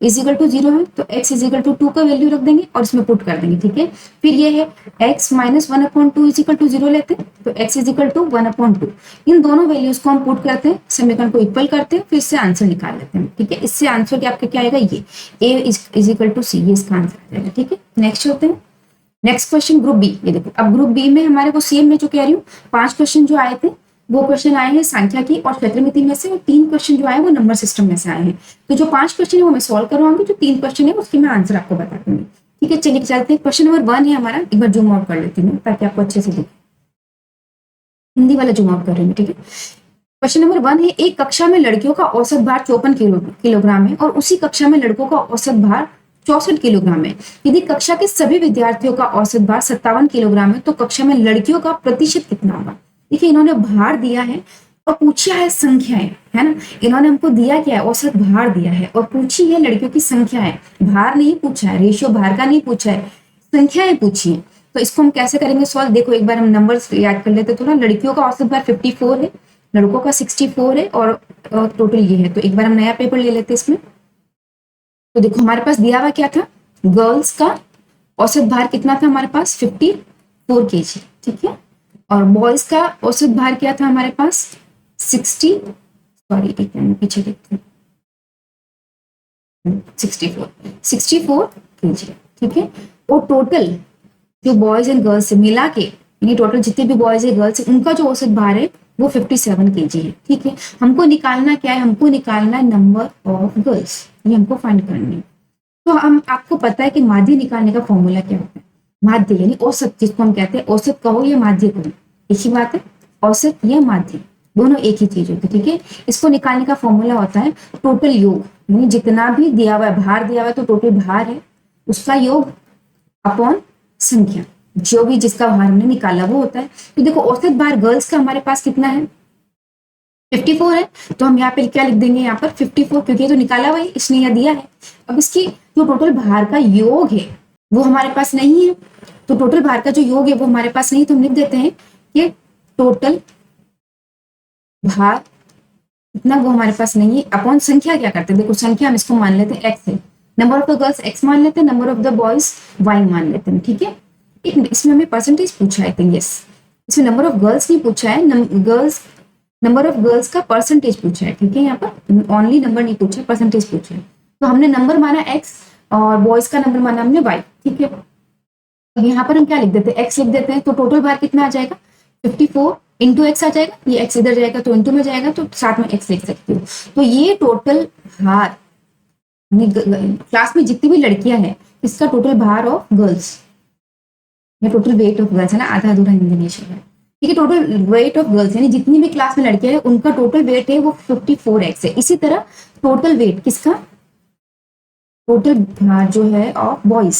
= 0 है तो x = 2 का वैल्यू रख देंगे और इसमें पुट कर देंगे, ठीक है। फिर ये है x - 1/2 = 0 लेते हैं तो x = 1/2, इन दोनों वैल्यूज को हम पुट करते हैं, समीकरण को इक्वल करते हैं, फिर इससे आंसर निकाल लेते हैं, ठीक है। इससे आंसर क्या आपका क्या आएगा, ये a = c, ये इसका आंसर आ जाएगा, ठीक है। नेक्स्ट होते हैं, नेक्स्ट क्वेश्चन ग्रुप बी। ये देखो अब ग्रुप बी में हमारे को सेम में जो कह रही हूँ 5 क्वेश्चन जो आए थे वो क्वेश्चन आए हैं संख्या की और क्षेत्रमिति में से, और 3 क्वेश्चन जो आए वो नंबर सिस्टम में से आए हैं। तो जो 5 क्वेश्चन है वो मैं सॉल्व करवाऊंगी, जो 3 क्वेश्चन है उसके मैं आंसर आपको बता दूंगी, ठीक है। चलिए चलते हैं, क्वेश्चन नंबर 1 है हमारा, एक बार जूम आउट कर लेती हूँ ताकि आपको अच्छे से दिखे, हिंदी वाला जूम आउट कर रही हूँ, ठीक है। क्वेश्चन नंबर 1 है, एक कक्षा में लड़कियों का औसत भार 54 किलोग्राम है और उसी कक्षा में लड़कों का औसत भार 64 किलोग्राम है। यदि कक्षा के सभी विद्यार्थियों का औसत भार 57 किलोग्राम है तो कक्षा में लड़कियों का प्रतिशत कितना होगा। देखिए इन्होंने भार दिया है और पूछा है संख्याएं, है ना। इन्होंने हमको दिया क्या है, औसत भार दिया है और पूछी है लड़कियों की संख्याएं, भार नहीं पूछा है, रेशियो भार का नहीं पूछा है, संख्याएं पूछी है। तो इसको हम कैसे करेंगे सॉल्व, देखो एक बार हम नंबर्स याद कर लेते थोड़ा। लड़कियों का औसत भार 54 है, लड़कों का 64 है और टोटल ये है। तो एक बार हम नया पेपर ले लेते इसमें। तो देखो हमारे पास दिया हुआ क्या था, गर्ल्स का औसत भार कितना था हमारे पास 54 kg, ठीक है। और बॉयज का औसत भार क्या था हमारे पास 64 kg, ठीक है। और टोटल जो बॉयज एंड गर्ल्स से मिला के, यानी टोटल जितने भी बॉयज एंड गर्ल्स है उनका जो औसत भार है वो 57 kg है, ठीक है। हमको निकालना क्या है, हमको निकालना है नंबर ऑफ गर्ल्स, ये हमको फाइंड करनी है। तो हम आपको पता है कि माध्य निकालने का फॉर्मूला क्या होता है, माध्य यानी औसत, जिसको हम कहते हैं औसत कहो या माध्य कहो, एक ही बात है, औसत या माध्य दोनों एक ही चीज होती है, ठीक है। इसको निकालने का फॉर्मूला होता है टोटल योग, यानी जितना भी दिया हुआ है भार दिया हुआ है तो टोटल भार है उसका योग अपॉन संख्या, जो भी जिसका भार हमने निकाला वो होता है। तो देखो औसत भार गर्ल्स का हमारे पास कितना है 54 है, तो हम यहाँ पे क्या लिख देंगे, यहाँ पर 54, क्योंकि ये तो निकाला हुआ है इसने यहाँ दिया है। अब इसकी जो टोटल भार का योग है वो हमारे पास नहीं है, तो टोटल भार का जो योग है वो हमारे पास नहीं, तो हम लिख देते हैं कि टोटल भार इतना वो हमारे पास नहीं है अपॉन संख्या क्या करते हैं, देखो संख्या हम इसको मान लेते हैं x है, number of the girls x मान लेते हैं, number of the boys y मान लेते हैं, ठीक है। इसमें हमें परसेंटेज पूछा है, यस इसमें नंबर ऑफ गर्ल्स नहीं पूछा है, नंबर ऑफ गर्ल्स का परसेंटेज पूछा है, ठीक है। यहाँ पर ओनली नंबर नहीं पूछा, परसेंटेज पूछा है। तो हमने नंबर माना x और बॉयज का नंबर माना हमने y, ठीक है। यहाँ पर हम क्या लिख देते हैं x लिख देते हैं, तो टोटल भार कितना आ जाएगा 54 इंटू एक्स आ जाएगा, ये x इधर जाएगा तो इंटू में जाएगा तो साथ में x लिख सकते हो। तो ये टोटल भार क्लास में जितनी भी लड़कियां हैं इसका टोटल भार ऑफ गर्ल्स या टोटल वेट ऑफ गर्ल्स है ना, आधा अधूरा हिंदी नहीं है, ठीक है। टोटल वेट ऑफ गर्ल्स यानी जितनी भी क्लास में लड़कियां हैं उनका टोटल वेट है वो 54x है। इसी तरह टोटल वेट किसका, टोटल भार जो है ऑफ बॉयज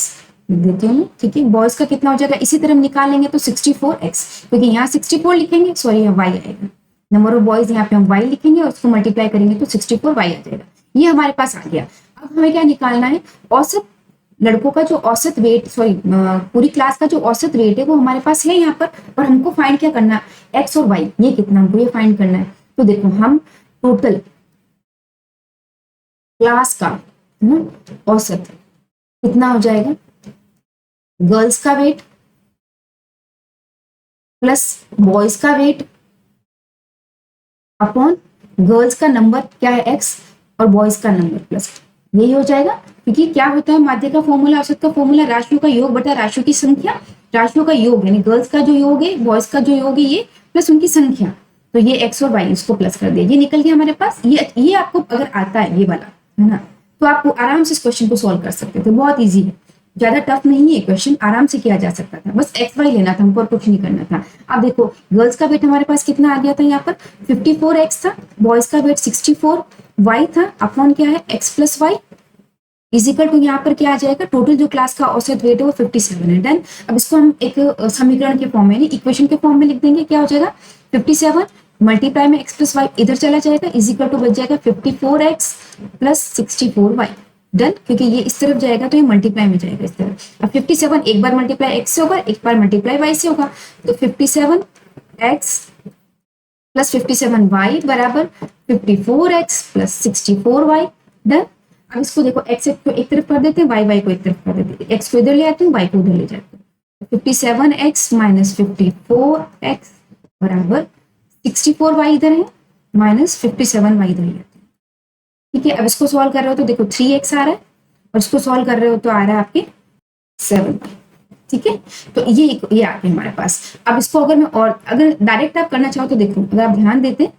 देती हूँ, ठीक है। बॉयज का कितना हो जाएगा, इसी तरह हम निकाल लेंगे तो 64x, क्योंकि यहाँ 64 लिखेंगे, सॉरी यहाँ y आएगा, नंबर ऑफ बॉयज यहाँ पे हम y लिखेंगे और उसको मल्टीप्लाई करेंगे तो 64y आ जाएगा, ये हमारे पास आ गया। अब हमें क्या निकालना है, औसत लड़कों का जो औसत वेट, सॉरी पूरी क्लास का जो औसत वेट है वो हमारे पास है यहाँ पर हमको फाइंड क्या करना है x और y, ये कितना हमको ये फाइंड करना है। तो देखो हम टोटल क्लास का है ना औसत कितना हो जाएगा, गर्ल्स का वेट प्लस बॉयज का वेट अपॉन गर्ल्स का नंबर क्या है x और बॉयज का नंबर प्लस, यही हो जाएगा। क्योंकि क्या होता है माध्य का फॉर्मूला, औसत का फॉर्मूला राशियों का योग बटा राशियों की संख्या, राशियों का योग यानी गर्ल्स का जो योग है बॉयज का जो योग है ये प्लस उनकी संख्या, तो ये x और y इसको प्लस कर दिया, ये निकल गया हमारे पास। ये आपको अगर आता है ये वाला है ना तो आप आराम से इस क्वेश्चन को सॉल्व कर सकते थे, बहुत ईजी है, ज्यादा टफ नहीं है क्वेश्चन, आराम से किया जा सकता था, बस x y लेना था हमको और कुछ नहीं करना था। अब देखो गर्ल्स का वेट हमारे पास कितना आ गया था, यहाँ पर 54x था, बॉयज का वेट 64y था, अपॉन क्या है x plus y is equal to यहाँ पर क्या आ जाएगा, टोटल जो क्लास का औसत वेट है वो 57 है। डन। अब इसको हम एक समीकरण के फॉर्म में इक्वेशन के फॉर्म में लिख देंगे, क्या हो जाएगा 57 मल्टीप्लाई में x प्लस वाई इधर चला जाएगा, इजिकल टू बच जाएगा 54x प्लस 64y। डन, क्योंकि ये इस तरफ जाएगा तो ये मल्टीप्लाई में जाएगा इस तरफ। अब 57 एक बार मल्टीप्लाई x से होगा, एक बार मल्टीप्लाई y से होगा, तो 57x प्लस 57y बराबर 54x प्लस 64y। डन। अब इसको देखो x को एक तरफ कर देते हैं, y को एक तरफ कर देते हैं, x को इधर ले आते हैं, y को उधर ले जाते हैं, 57x माइनस 54x बराबर 64y इधर है माइनस 57y इधर ले आते हैं, ठीक है। अब इसको सॉल्व कर रहे हो तो देखो 3x आ रहा है और इसको सॉल्व कर रहे हो तो आ रहा है आपके 7, ठीक है। तो ये आ गया हमारे पास। अब इसको अगर मैं और अगर डायरेक्ट आप करना चाहो तो देखो, अगर आप ध्यान देते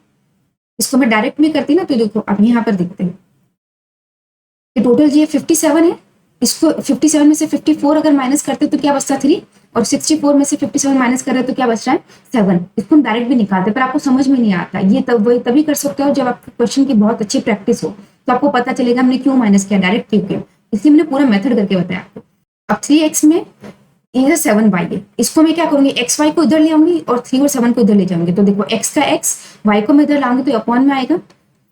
इसको मैं डायरेक्ट में करती ना तो देखो आप यहाँ पर देखते हैं टोटल ये 57 है, इसको 57 में से 54 अगर माइनस करते तो क्या बचता 3 और 64 में से 57 माइनस कर रहे तो क्या बच रहा है 7। इसको हम डायरेक्ट भी निकालते पर आपको समझ में नहीं आता, ये तभी कर सकते हो जब आपके क्वेश्चन की बहुत अच्छी प्रैक्टिस हो, तो आपको पता चलेगा हमने क्यों माइनस किया, डायरेक्ट क्यों किया, इसलिए मैंने पूरा मेथड करके बताया आपको। अब 3x में इधर 7y है, इसको मैं क्या करूंगी xy को इधर ले आऊंगी और 3 और 7 को इधर ले जाऊंगी, तो देखो x का x y को मैं इधर लाऊंगी तो अपॉन में आएगा,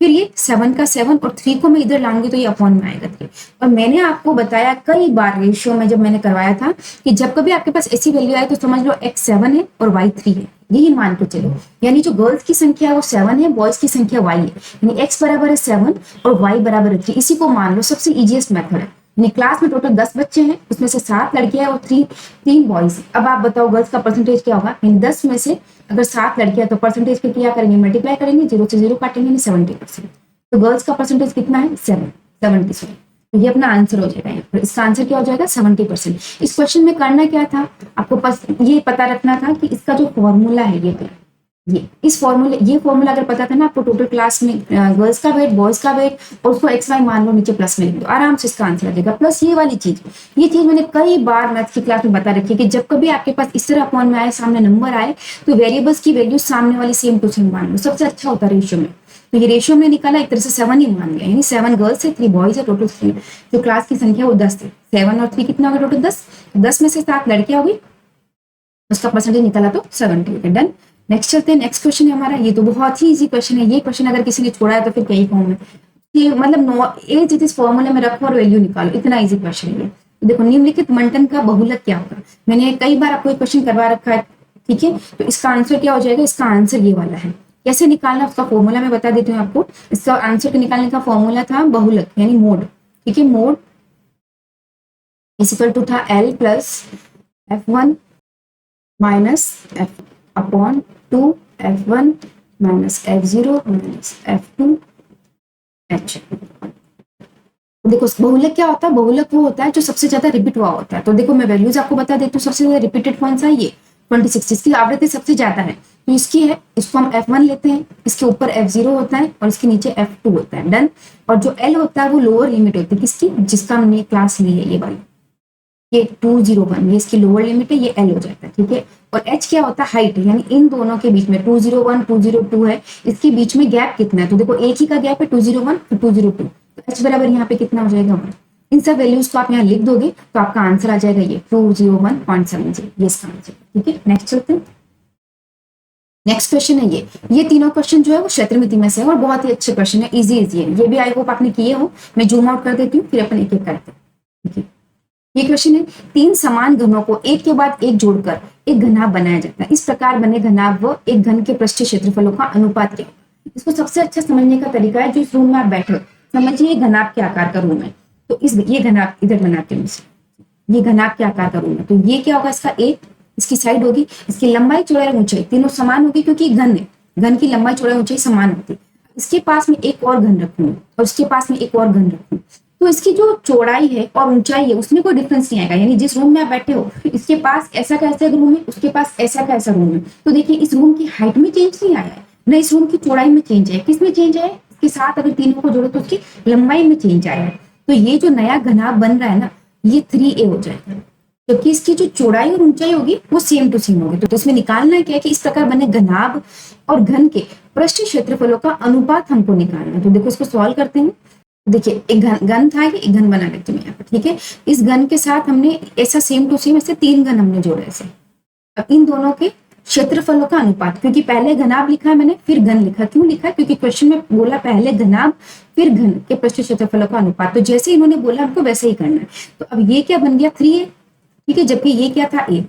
फिर ये 7 का 7 और 3 को मैं इधर लाऊंगी तो ये अपॉन में आएगा 3। और मैंने आपको बताया कई बार रेशियो में जब मैंने करवाया था कि जब कभी आपके पास ऐसी वैल्यू आए तो समझ लो x 7 है और y 3 है, यही मान के चलो, यानी जो गर्ल्स की संख्या है वो 7 है, बॉयज की संख्या y है, यानी x बराबर है 7 और y बराबर है 3, इसी को मान लो, सबसे इजीएस्ट मेथड है। यानी क्लास में टोटल 10 बच्चे हैं, उसमें से 7 लड़कियां और 3 बॉयज। अब आप बताओ गर्ल्स का परसेंटेज क्या होगा। यानी 10 में से अगर 7 लड़कियां तो परसेंटेज पे क्या करेंगे, मल्टीप्लाई करेंगे, 0 से 0 काटेंगे, यानी 70%। तो गर्ल्स का परसेंटेज कितना है, 70। तो ये अपना आंसर हो जाएगा। यहाँ पर इसका आंसर क्या हो जाएगा, 70%। इस क्वेश्चन में करना क्या था, आपको ये पता रखना था कि इसका जो फॉर्मूला है ये फॉर्मूला अगर पता था ना आपको, टोटल क्लास में गर्ल्स का वेट, बॉयज का वेट, और उसको एक्स वाई मान लो, नीचे प्लस में लिख दो, आराम से इसका आंसर आ जाएगा। प्लस ये वाली चीज, ये चीज मैंने कई बार मैथ्स की क्लास में बता रखी है कि जब कभी आपके पास इस तरह अपॉन में आए, सामने नंबर आए, तो वेरिएबल्स की वैल्यू सामने वाली सेम टू सेम मान लो, सबसे अच्छा होता है रेशियो में। तो ये रेशियो में निकाला, एक तरह से 7 ही मान लिया, यानी 7 गर्ल्स है, 3 बॉयज है, टोटल 3। जो क्लास की संख्या वो 10 थी, 7 और 3 कितना होगा, टोटल 10 में से 7 लड़कियां होगी, उसका परसेंटेज निकाला तो 70। डन। नेक्स्ट चलते हैं, नेक्स्ट क्वेश्चन है हमारा। ये तो बहुत ही इजी क्वेश्चन है, ये क्वेश्चन अगर किसी ने छोड़ा है तो फिर क्या ही कहूँ मैं कि मतलब इस फॉर्मूले में रखो और वैल्यू निकालो, इतना इजी क्वेश्चन है ये। तो देखो, निम्नलिखित मंटन का बहुलक क्या होगा। मैंने कई बार आपको एक क्वेश्चन करवा रखा है, ठीक है। तो इसका आंसर क्या हो जाएगा, इसका आंसर ये वाला है। कैसे निकालना उसका फॉर्मूला मैं बता देती हूँ आपको। इसका आंसर के निकालने का फॉर्मूला था बहुलक यानी मोड, ठीक है। मोड इक्वल टू था L plus F1 minus F upon 2 F1 minus F0 minus F2 H। देखो बहुलक क्या होता है, बहुलक वो होता है जो सबसे ज्यादा रिपीट हुआ होता है। तो देखो मैं वैल्यूज आपको बता देती हूँ। सबसे ज्यादा रिपीटेड कौन सा है, ये 26, इसकी आवृत्ति सबसे ज्यादा है, तो इसकी है, इसको हम F1 लेते हैं, इसके ऊपर F0 होता है और इसके नीचे F2 होता है। डन। और जो L होता है वो लोअर लिमिट होती है किसकी, जिसका हमने क्लास ली है, ये वाली, ये 201, ये इसकी लोअर लिमिट है, ये L हो जाता है, ठीक है। और H क्या होता है, हाइट, यानी इन दोनों के बीच में 201 202 है, इसके बीच में गैप कितना है। तो देखो एक ही का गैप है 201 तो 202, तो H बराबर यहाँ पे कितना हो जाएगा 1। इन सब वैल्यूज को आप यहाँ लिख दोगे तो आपका आंसर आ जाएगा ये 201.70, ये इसका आंसर, ठीक है। नेक्स्ट चलते हैं, नेक्स्ट क्वेश्चन है ये तीनों क्वेश्चन जो है वो क्षेत्रमिति में से है और बहुत ही अच्छे क्वेश्चन है, इजी है। ये भी आई होप आपने किए हो। मैं जूम आउट कर देती हूँ, फिर अपन एक एक करते हैं, ठीक है। ये क्वेश्चन है, 3 समान घनों को एक के बाद एक जोड़कर एक घनाभ बनाया जाता है। इस प्रकार बने घनाभ व एक घन के पृष्ठीय क्षेत्रफलों का अनुपात क्या है। इसको सबसे अच्छा समझने का तरीका है, जो इस रूम में आप बैठे समझिए, घनाभ के आकार का रूम है, तो ये घनाभ इधर बनाते हैं, ये घनाभ के आकार का रूम है। तो ये क्या होगा, इसका एक, इसकी साइड होगी, इसकी लंबाई चौड़ाई ऊंचाई तीनों समान होगी क्योंकि घन है, घन की लंबाई चौड़ाई ऊंचाई समान होती है। इसके पास में एक और घन रखूंगी और इसके पास में एक और घन रखूंगी, तो इसकी जो चौड़ाई है और ऊंचाई है उसमें कोई डिफरेंस नहीं आएगा। यानी जिस रूम में आप बैठे हो, इसके पास ऐसा का ऐसा रूम है, उसके पास ऐसा का ऐसा रूम है, तो देखिए इस रूम की हाइट में चेंज नहीं आया है, न इस रूम की चौड़ाई में चेंज है। किस में चेंज है, इसके साथ अगर तीनों को जोड़ो तो उसकी लंबाई में चेंज आया है। तो ये जो नया घनाभ बन रहा है ना, ये 3a हो जाएगा, क्योंकि इसकी जो चौड़ाई और ऊंचाई होगी वो सेम टू सेम होगी। तो इसमें निकालना क्या है कि इस प्रकार बने घनाभ और घन के पृष्ठीय क्षेत्रफलों का अनुपात हमको निकालना है। तो देखो इसको सॉल्व करते हैं। देखिए एक घन था, एक घन बना लेते हैं यहाँ पर, ठीक है। इस घन के साथ हमने ऐसा सेम टू सेम ऐसे 3 घन हमने जोड़े ऐसे। अब इन दोनों के क्षेत्रफलों का अनुपात, क्योंकि पहले घनाभ लिखा है मैंने फिर घन लिखा, क्यों लिखा है, क्योंकि क्वेश्चन में बोला पहले घनाभ फिर घन के पृष्ठीय क्षेत्रफलों का अनुपात, तो जैसे इन्होंने बोला हमको वैसे ही करना है। तो अब ये क्या बन गया 3a, ठीक है, जबकि ये क्या था a।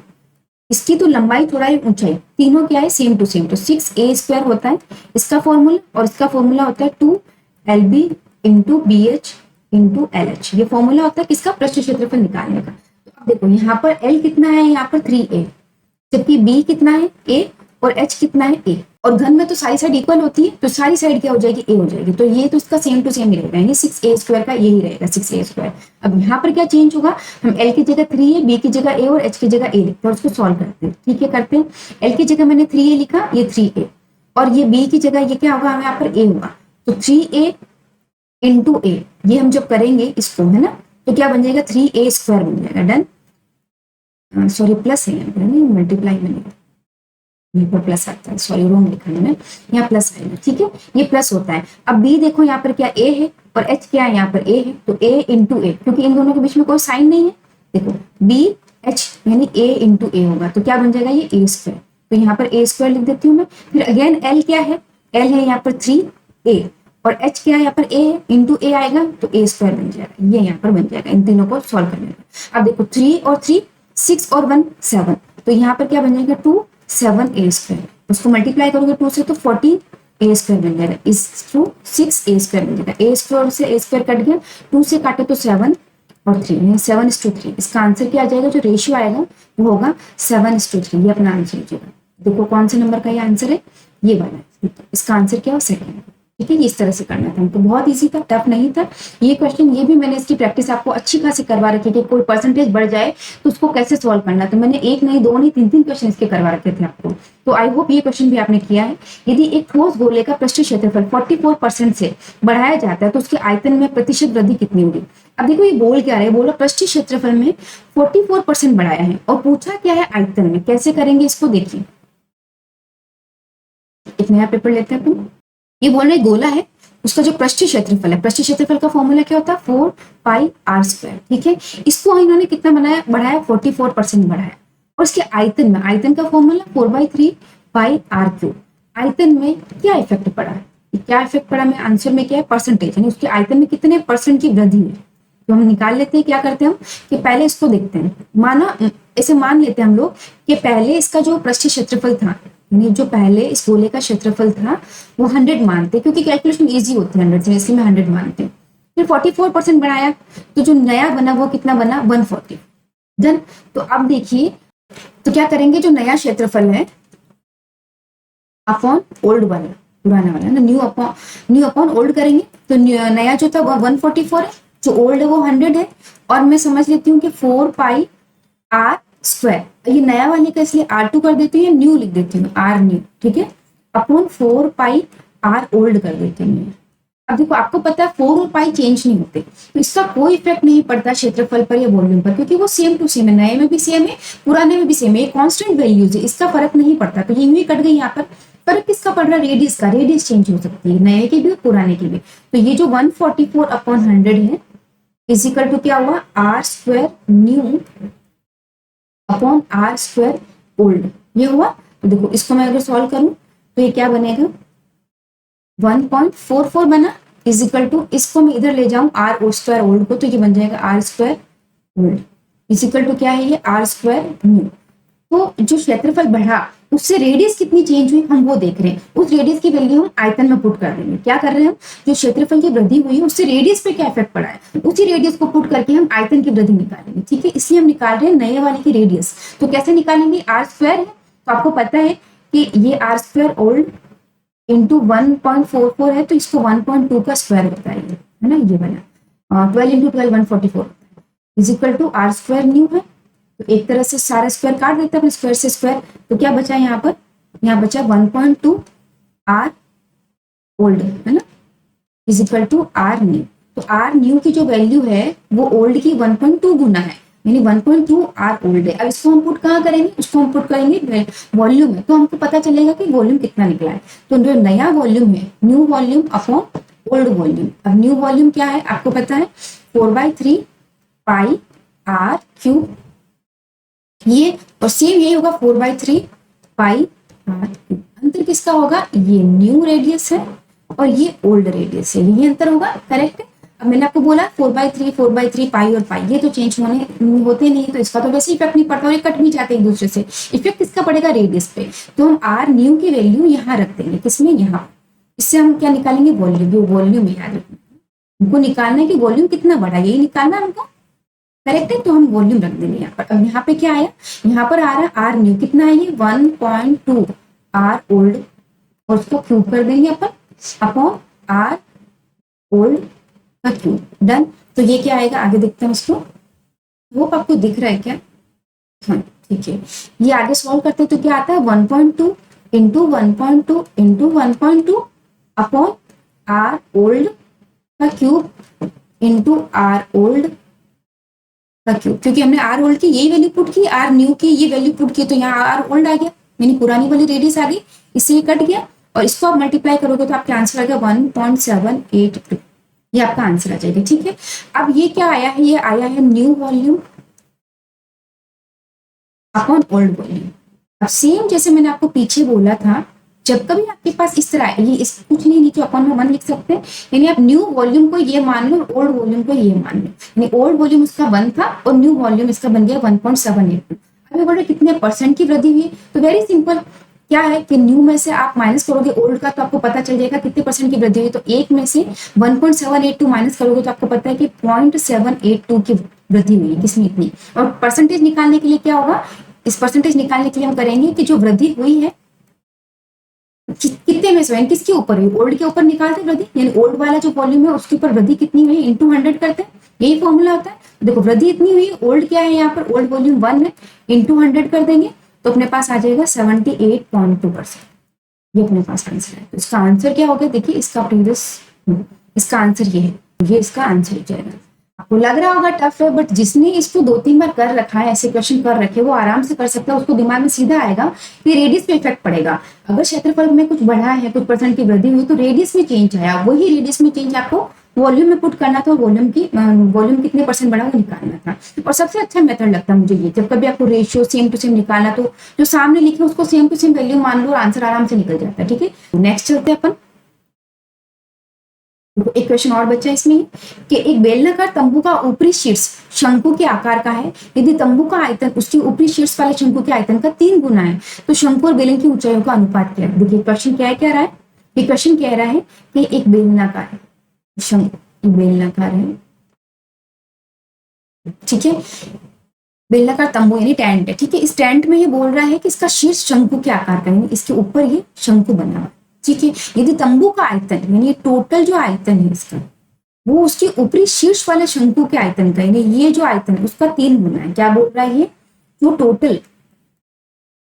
इसकी तो लंबाई चौड़ाई ऊंचाई तीनों क्या है, सेम टू सेम, तो 6a² होता है इसका फॉर्मूला, और इसका फॉर्मूला होता है 2lb into BH into LH। ये फॉर्मूला होता है किसका, पृष्ठीय क्षेत्रफल निकालने का। तो अब देखो यहाँ पर L कितना है, यहाँ पर 3a, जबकि B कितना है a और H कितना है a, और घन में तो सारी साइड इक्वल होती है, तो सारी साइड क्या हो जाएगी, a हो जाएगी। तो ये तो इसका सेम टू सेम ही रहेगा, यानी 6a² का यही रहेगा 6a²। अब यहाँ पर क्या चेंज होगा, हम L की जगह 3a, B की जगह a और H की जगह a लिखते हैं और उसको सॉल्व करते हैं, ठीक है, करते हैं। L की जगह मैंने 3a लिखा, ये 3a, और ये B की जगह ये क्या होगा, हमें यहाँ पर a होगा, तो 3a इंटू a, ये हम जब करेंगे इसको, है ना, तो क्या बन जाएगा 3a² बन जाएगा। डन। सॉरी प्लस है यहाँ पर, नहीं मल्टीप्लाई में नहीं, यहाँ पर प्लस आता है, सॉरी रॉन्ग लिखा मैंने, यहाँ प्लस आएगा, ठीक है, ये प्लस होता है। अब b देखो यहाँ पर क्या a है और h क्या है, यहाँ पर a है, तो a इंटू a, क्योंकि इन दोनों के बीच में कोई साइन नहीं है, देखो b h यानी a इंटू a होगा, तो क्या बन जाएगा ये a², तो यहाँ पर a² लिख देती हूँ मैं। फिर अगेन L क्या है, L है यहाँ पर 3a, और H क्या है यहाँ पर a है, इंटू a आएगा तो a² बन जाएगा, ये यहाँ पर बन जाएगा इन तीनों को सॉल्व करने का। अब देखो 3 और 3 6 और 1 7, तो यहाँ पर क्या बन जाएगा 2 7a², उसको मल्टीप्लाई करोगे 2 से तो 14a² बन जाएगा, इस थ्रू 6a² बन जाएगा, a² से a² कट गया, 2 से काटे तो 7 और 3 यानी 7:3। इसका आंसर क्या आ जाएगा, जो रेशियो आएगा वो होगा 7:3। ये अपना आंसर लीजिएगा। देखो कौन से नंबर का ये आंसर है, ये वाला है। इसका आंसर क्या हो, सेकंड। ठीक है, इस तरह से करना था हमको, बहुत इजी था, टफ नहीं था ये क्वेश्चन। ये भी मैंने इसकी प्रैक्टिस आपको अच्छी खासी करवा रखी कि कोई परसेंटेज बढ़ जाए तो उसको कैसे सॉल्व करना। तो मैंने एक नहीं, दो नहीं, तीन क्वेश्चन इसके करवा रखे थे आपको। तो आई होप ये क्वेश्चन भी आपने किया है। यदि एक ठोस गोले का पृष्ठ क्षेत्रफल 44% से बढ़ाया जाता है तो उसके आयतन में प्रतिशत वृद्धि कितनी होगी। अब देखो ये बोल क्या रहा है, बोला पृष्ठ क्षेत्रफल में 44% बढ़ाया है और पूछा क्या है आयतन में। कैसे करेंगे इसको, देखिए एक नया पेपर लेते हैं अपन। ये बोल रहे गोला है, उसका जो पृष्ठ क्षेत्रफल है, पृष्ठ क्षेत्रफल का फॉर्मूला क्या होता है, 4πr²। ठीक है, इसको इन्होंने कितना बनाया, बढ़ाया 44% बढ़ाया। और उसके आयतन में, आयतन का फॉर्मूला 4/3πr³। आयतन में क्या इफेक्ट पड़ा है, क्या इफेक्ट पड़ा में आंसर में क्या है, परसेंटेज, यानी उसके आयतन में कितने परसेंट की वृद्धि हुई। तो हम निकाल लेते हैं, क्या करते हैं हम कि पहले इसको देखते हैं। माना ऐसे मान लेते हैं हम लोग कि पहले इसका जो पृष्ठ क्षेत्रफल था, यानी जो पहले इस गोले का क्षेत्रफल था वो 100 मानते, क्योंकि कैलकुलेशन इजी होती है 100 से, इसलिए मैं 100 मानते हैं। फिर 44% बढ़ाया तो जो नया बना वो कितना बना, 140। डन। तो अब देखिए, तो क्या करेंगे, जो नया क्षेत्रफल है अपॉन ओल्ड वाला, पुराना वाला ना, न्यू अपॉन ओल्ड करेंगे। तो नया जो था वो 144 है, जो ओल्ड है वो 100 है। और मैं समझ लेती हूँ कि 4πr², ये नया वाले का इसलिए R2 कर देती हूँ, न्यू लिख देती हूँ, R न्यू। ठीक है, अपॉन 4πr ओल्ड कर देती हूँ। अब देखो आपको पता है 4 और पाई चेंज नहीं होते, तो इसका कोई इफेक्ट नहीं पड़ता क्षेत्रफल पर या वॉल्यूम पर, क्योंकि वो सेम टू सेम है, नए में भी सेम है, पुराने में भी सेम है, ये कांस्टेंट वैल्यूज है, इसका फर्क नहीं पड़ता। तो ये यूं ही कट गई यहाँ पर। फर्क किसका पड़ रहा है, रेडियस का। रेडियस चेंज हो सकती है नए की भी पुराने की भी। तो ये जो 144/100 है इजिकल टू क्या हुआ, R² new upon R² old, ये हुआ। तो देखो इसको मैं अगर सॉल्व करूं तो ये क्या बनेगा, 1.44 बना, इजिकल टू इसको मैं इधर ले जाऊं R² ओल्ड को, तो ये बन जाएगा R² ओल्ड इजिकल टू क्या है, ये R² न्यू। तो जो क्षेत्रफल बढ़ा उससे रेडियस कितनी चेंज हुई हम वो देख रहे हैं। उस रेडियस की वैल्यू हम आयतन में पुट कर देंगे। क्या कर रहे हैं हम, जो क्षेत्रफल की वृद्धि हुई उससे रेडियस पे क्या इफेक्ट पड़ा है, उसी रेडियस को पुट करके हम आयतन की वृद्धि निकालेंगे। ठीक है, इसलिए हम निकाल रहे हैं नए वाले की रेडियस। तो कैसे निकालेंगे, R² है तो आपको पता है कि ये R² ओल्ड इंटू 1.44 है, तो इसको 1.2 का स्क्वायर होता है ना, ये बना 12 इंटू 12 144 होता है, इजिकल टू R² न्यू है। तो एक तरह से सारा स्क्वायर काट देता है, स्क्वायर से स्क्वायर, तो क्या बचा यहाँ पर, यहाँ बचा 1.2 R ओल्ड है ना, इजिकल टू R न्यू। तो R न्यू की जो वैल्यू है वो ओल्ड की 1.2 गुना है, यानी 1.2 R ओल्ड है। अब इसको हम पुट कहाँ करेंगे, उसको हम पुट करेंगे वॉल्यूम में, तो हमको पता चलेगा कि वॉल्यूम कितना निकला है। तो जो नया वॉल्यूम है, new volume upon old volume. अब न्यू वॉल्यूम क्या है आपको पता है, 4/3πr³, ये और सेम यही होगा 4/3πr³। अंतर किसका होगा, ये न्यू रेडियस है और ये ओल्ड रेडियस है, यही अंतर होगा। करेक्ट। अब मैंने आपको बोला 4/3 पाई और पाई, ये तो चेंज होते नहीं, तो इसका तो वैसे इफेक्ट नहीं पड़ता और ये कट भी जाते एक दूसरे से। इफेक्ट किसका पड़ेगा, रेडियस पे। तो हम R न्यू की वैल्यू यहाँ रख देंगे, किसमें, यहाँ। इससे हम क्या निकालेंगे, वॉल्यूम। जो वॉल्यूम याद रखना, हमको निकालना है कि वॉल्यूम कितना बढ़ा, यही निकालना हमको। करेक्ट है, तो हम वॉल्यूम रख देंगे यहाँ पर। अब यहाँ पे क्या आया, यहाँ पर आ रहा है R न्यू, कितना है ये 1.2 R ओल्ड, और उसको क्यूब कर देंगे अपन अपॉन R ओल्ड का क्यूब। डन। तो ये क्या आएगा, आगे देखते हैं उसको। वो आपको दिख रहा है क्या, हाँ ठीक है। ये आगे सॉल्व करते हैं तो क्या आता है, 1.2 into 1.2 into 1.2 upon R old का क्यूब इंटू R ओल्ड का क्यूब। क्योंकि हमने R ओल्ड की यही वैल्यू पुट की, R न्यू की ये वैल्यू पुट की, तो यहाँ R ओल्ड आ गया, यानी पुरानी वाली रेडियस आ गई, इससे कट गया। और इसको आप मल्टीप्लाई करोगे तो आपका आंसर आ गया 1.782, ये आपका आंसर आ जाएगा। ठीक है। अब ये क्या आया है, ये आया है new volume upon old volume. अब सेम जैसे मैंने आपको पीछे बोला था, जब कभी आपके पास इस तरह ये इस कुछ नहीं, नीचे अपॉन में 1 लिख सकते हैं, यानी आप न्यू वॉल्यूम को ये मान लो, ओल्ड वॉल्यूम को ये मान लो, यानी ओल्ड वॉल्यूम उसका 1 था और न्यू वॉल्यूम इसका बन गया 1.782। अब बोल रहे कितने परसेंट की वृद्धि हुई, तो वेरी सिंपल, क्या है कि न्यू में से आप माइनस करोगे ओल्ड का तो आपको पता चल जाएगा कितने परसेंट की वृद्धि हुई। तो 1 में से 1.782 माइनस करोगे तो आपको पता है कि 0.782 की वृद्धि हुई है। किसमें इतनी? और परसेंटेज निकालने के लिए क्या होगा, इस परसेंटेज निकालने के लिए हम करेंगे कि जो वृद्धि हुई है कितने में से, किसके ऊपर हुई, ओल्ड के ऊपर निकालते वृद्धि, यानी ओल्ड वाला जो वॉल्यूम है उसके ऊपर वृद्धि कितनी हुई इंटू 100 करते हैं, यही फॉर्मूला होता है। देखो वृद्धि इतनी हुई, ओल्ड क्या है यहाँ पर, ओल्ड वॉल्यूम 1 है, इंटू 100 कर देंगे तो अपने पास आ जाएगा 78.2%। ये अपने पास आंसर है। तो इसका आंसर क्या हो गया, देखिए इसका प्रीवियस, इसका आंसर ये है, ये इसका आंसर हो जाएगा। आपको लग रहा होगा टफ है, बट जिसने इसको 2-3 बार कर रखा है, ऐसे क्वेश्चन कर रखे, वो आराम से कर सकता है। उसको दिमाग में सीधा आएगा कि रेडियस पे इफेक्ट पड़ेगा। अगर क्षेत्रफल में कुछ बढ़ा है, कुछ परसेंट की वृद्धि हुई तो रेडियस में चेंज आया, वही रेडियस में चेंज आपको वॉल्यूम में पुट करना था, वॉल्यूम कितने परसेंट बढ़ा वो निकालना था। और सबसे अच्छा मेथड लगता है मुझे ये, जब कभी आपको रेशियो सेम टू सेम निकालना तो जो सामने लिखे उसको सेम टू सेम वैल्यू मान लो, आंसर आराम से निकल जाता है। ठीक है, नेक्स्ट चलते हैं अपन। एक क्वेश्चन और बचा इसमें कि एक बेलनाकार तंबू का ऊपरी शीर्ष शंकु के आकार का है। यदि तंबू का आयतन उसकी ऊपरी शीर्ष वाले शंकु के आयतन का 3 गुना है तो शंकु और बेलन की ऊंचाइयों का अनुपात क्या है। देखिए क्वेश्चन क्या है, कह रहा है, ये क्वेश्चन कह रहा है कि एक बेलनाकार है, शंकु बेलनाकार है, ठीक है, बेलनाकार तंबू यानी टेंट है। ठीक है, इस टेंट में ये बोल रहा है कि इसका शीर्ष शंकु के आकार का, यानी इसके ऊपर ये शंकु बना हुआ। ठीक है, यदि तंबू का आयतन यानी टोटल जो आयतन है इसका वो उसके ऊपरी शीर्ष वाले शंकु के आयतन का, यानी ये जो आयतन है उसका 3 गुना है। क्या बोल रहा है ये, जो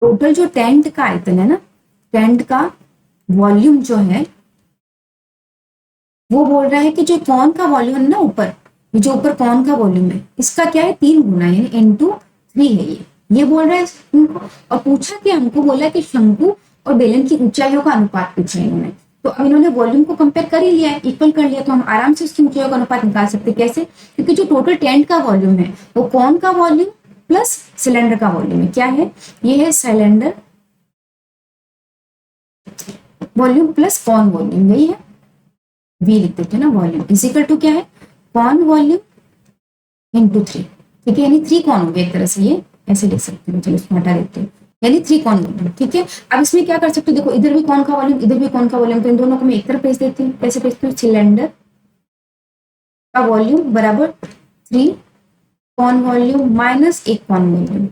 टोटल जो टेंट का आयतन है ना, टेंट का वॉल्यूम जो है वो बोल रहा है कि जो कौन का वॉल्यूम है ना ऊपर, जो ऊपर कौन का वॉल्यूम है इसका क्या है 3 गुना है, यानी इंटू 3 है ये बोल रहा है उनको। और पूछा कि हमको बोला कि शंकु और बेलन की ऊंचाइयों का अनुपात पूछा है इन्होंने। तो अब इन्होंने वॉल्यूम को कंपेयर कर ही लिया है, इक्वल कर लिया, तो हम आराम से उसकी ऊंचाइयों का अनुपात निकाल सकते हैं। कैसे? क्योंकि जो टोटल टेंट का वॉल्यूम है वो कौन का वॉल्यूम प्लस सिलेंडर का वॉल्यूम है। क्या है ये, है सिलेंडर वॉल्यूम प्लस कौन वॉल्यूम, यही है, वी लिख देते हैं ना, वॉल्यूम इजिकल टू क्या है, कौन वॉल्यूम इंटू 3। ठीक है, यानी 3 कौन हो गया, एक तरह से ये ऐसे लिख सकते हैं। चलो इसको हटा देते हैं, यानी 3 कौन वॉल्यूम। ठीक है, अब इसमें क्या कर सकते हो, देखो इधर भी कौन का वॉल्यूम, इधर भी कौन का वॉल्यूम, तो इन दोनों को मैं एक तरफ भेज देती हूँ। कैसे भेजती हूँ, सिलेंडर का वॉल्यूम बराबर 3 कौन वॉल्यूम माइनस 1 कौन वॉल्यूम,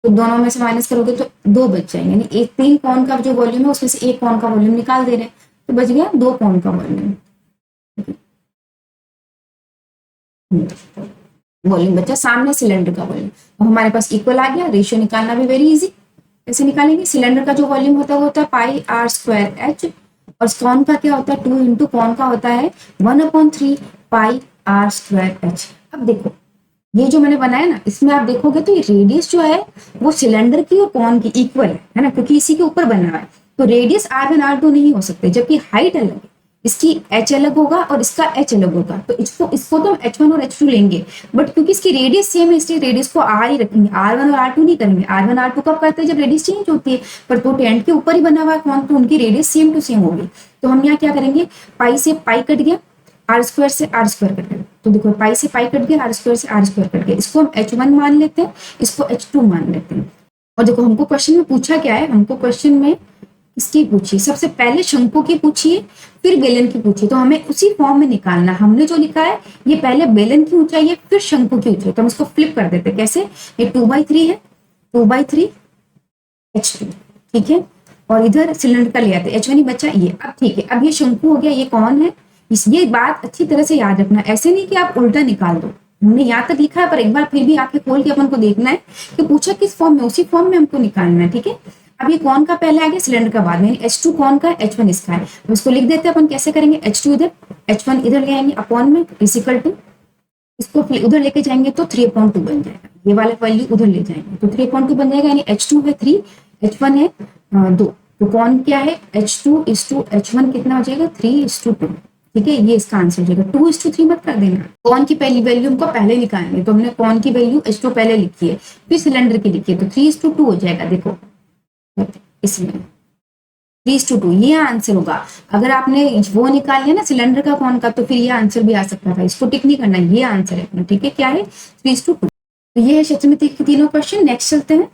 तो दोनों में से माइनस करोगे तो 2 बच जाएंगे, यानी 3 कौन का जो वॉल्यूम है उसमें से 1 कौन का वॉल्यूम निकाल दे रहे हैं, तो बच गया 2 कौन का वॉल्यूम। वॉल्यूम बचा सामने सिलेंडर का वॉल्यूम। अब हमारे पास इक्वल आ गया, रेशियो निकालना भी वेरी इजी। कैसे निकालेंगे, सिलेंडर का जो वॉल्यूम होता है वो होता है पाई आर स्क्वायर एच, और कौन का क्या होता है 2 इंटू कौन का होता है 1/3 पाई आर स्क्वायर एच। अब देखो ये जो मैंने बनाया ना, इसमें आप देखोगे तो ये रेडियस जो है वो सिलेंडर की और कौन की इक्वल है ना, क्योंकि इसी के ऊपर बना हुआ है। तो रेडियस R1 R2 नहीं हो सकते, जबकि हाइट अलग है, इसकी h अलग होगा और इसका h अलग होगा। तो इसको तो हम h1 और h2 लेंगे, बट क्योंकि इसकी रेडियस सेम है इसलिए रेडियस को R ही रखेंगे, R1 और R2 नहीं करेंगे। R1 R2 कब करते हैं, जब रेडियस चेंज होती है, पर तो टेंट के ऊपर ही बना हुआ है कौन, तो उनकी रेडियस सेम टू सेम होगी। तो हम यहाँ क्या करेंगे, पाई से पाई कट गया, आर स्क्वायर से आर स्क्वायर कट गया, तो देखो पाई से पाई कट गया, आर स्क्वायर से आर स्क्वायर कट गया, इसको हम h1 मान लेते हैं, इसको h2 मान लेते हैं। और देखो हमको क्वेश्चन में पूछा क्या है, हमको क्वेश्चन में इसकी पूछिए, सबसे पहले शंकु की पूछिए फिर बेलन की पूछिए, तो हमें उसी फॉर्म में निकालना। हमने जो लिखा है ये पहले बेलन की ऊंचाई है फिर शंकु की ऊंचाई, तो हम इसको फ्लिप कर देते हैं। कैसे, ये 2/3 है, 2/3 h2, ठीक है, और इधर सिलेंडर का ले आते h1 ही बचा ये। अब ठीक है, अब ये शंकु हो गया, ये कौन है, ये बात अच्छी तरह से याद रखना, ऐसे नहीं कि आप उल्टा निकाल दो। हमने यहाँ तक लिखा है पर एक बार फिर भी आंखें खोल के अपन को देखना है कि पूछा किस फॉर्म में, उसी फॉर्म में हमको निकालना है। ठीक है, अब ये कौन का पहले आ गया, सिलेंडर का बाद में, h2 कौन का, h1 इसका है, तो इसको लिख देते हैं अपन। कैसे करेंगे, h2 इधर h1 इधर ले आएंगे अपॉन में इक्वल टू, इसको उधर लेके जाएंगे तो 3/2 बन जाएगा, ये वाला वैल्यू उधर ले जाएंगे तो 3/2 बन जाएगा, यानी h2 है 3, h1 है 2, तो कौन क्या है h2 is to h1 कितना हो जाएगा 3:2। ठीक है, ये इसका आंसर हो जाएगा। 2:3 मत कर देना, कौन की पहली वैल्यू हमको पहले निकालेंगे, तो हमने कौन की वैल्यू h2 पहले लिखी है फिर सिलेंडर की लिखी है, तो 3:2 हो जाएगा। देखो इसमें 3:2 ये आंसर होगा। अगर आपने वो निकाल लिया ना सिलेंडर का कौन का, तो फिर ये आंसर भी आ सकता था, इसको टिक नहीं करना, ये आंसर है अपना। ठीक है, क्या है 3:2। तो ये है क्षेत्र में तीनों क्वेश्चन। नेक्स्ट चलते हैं।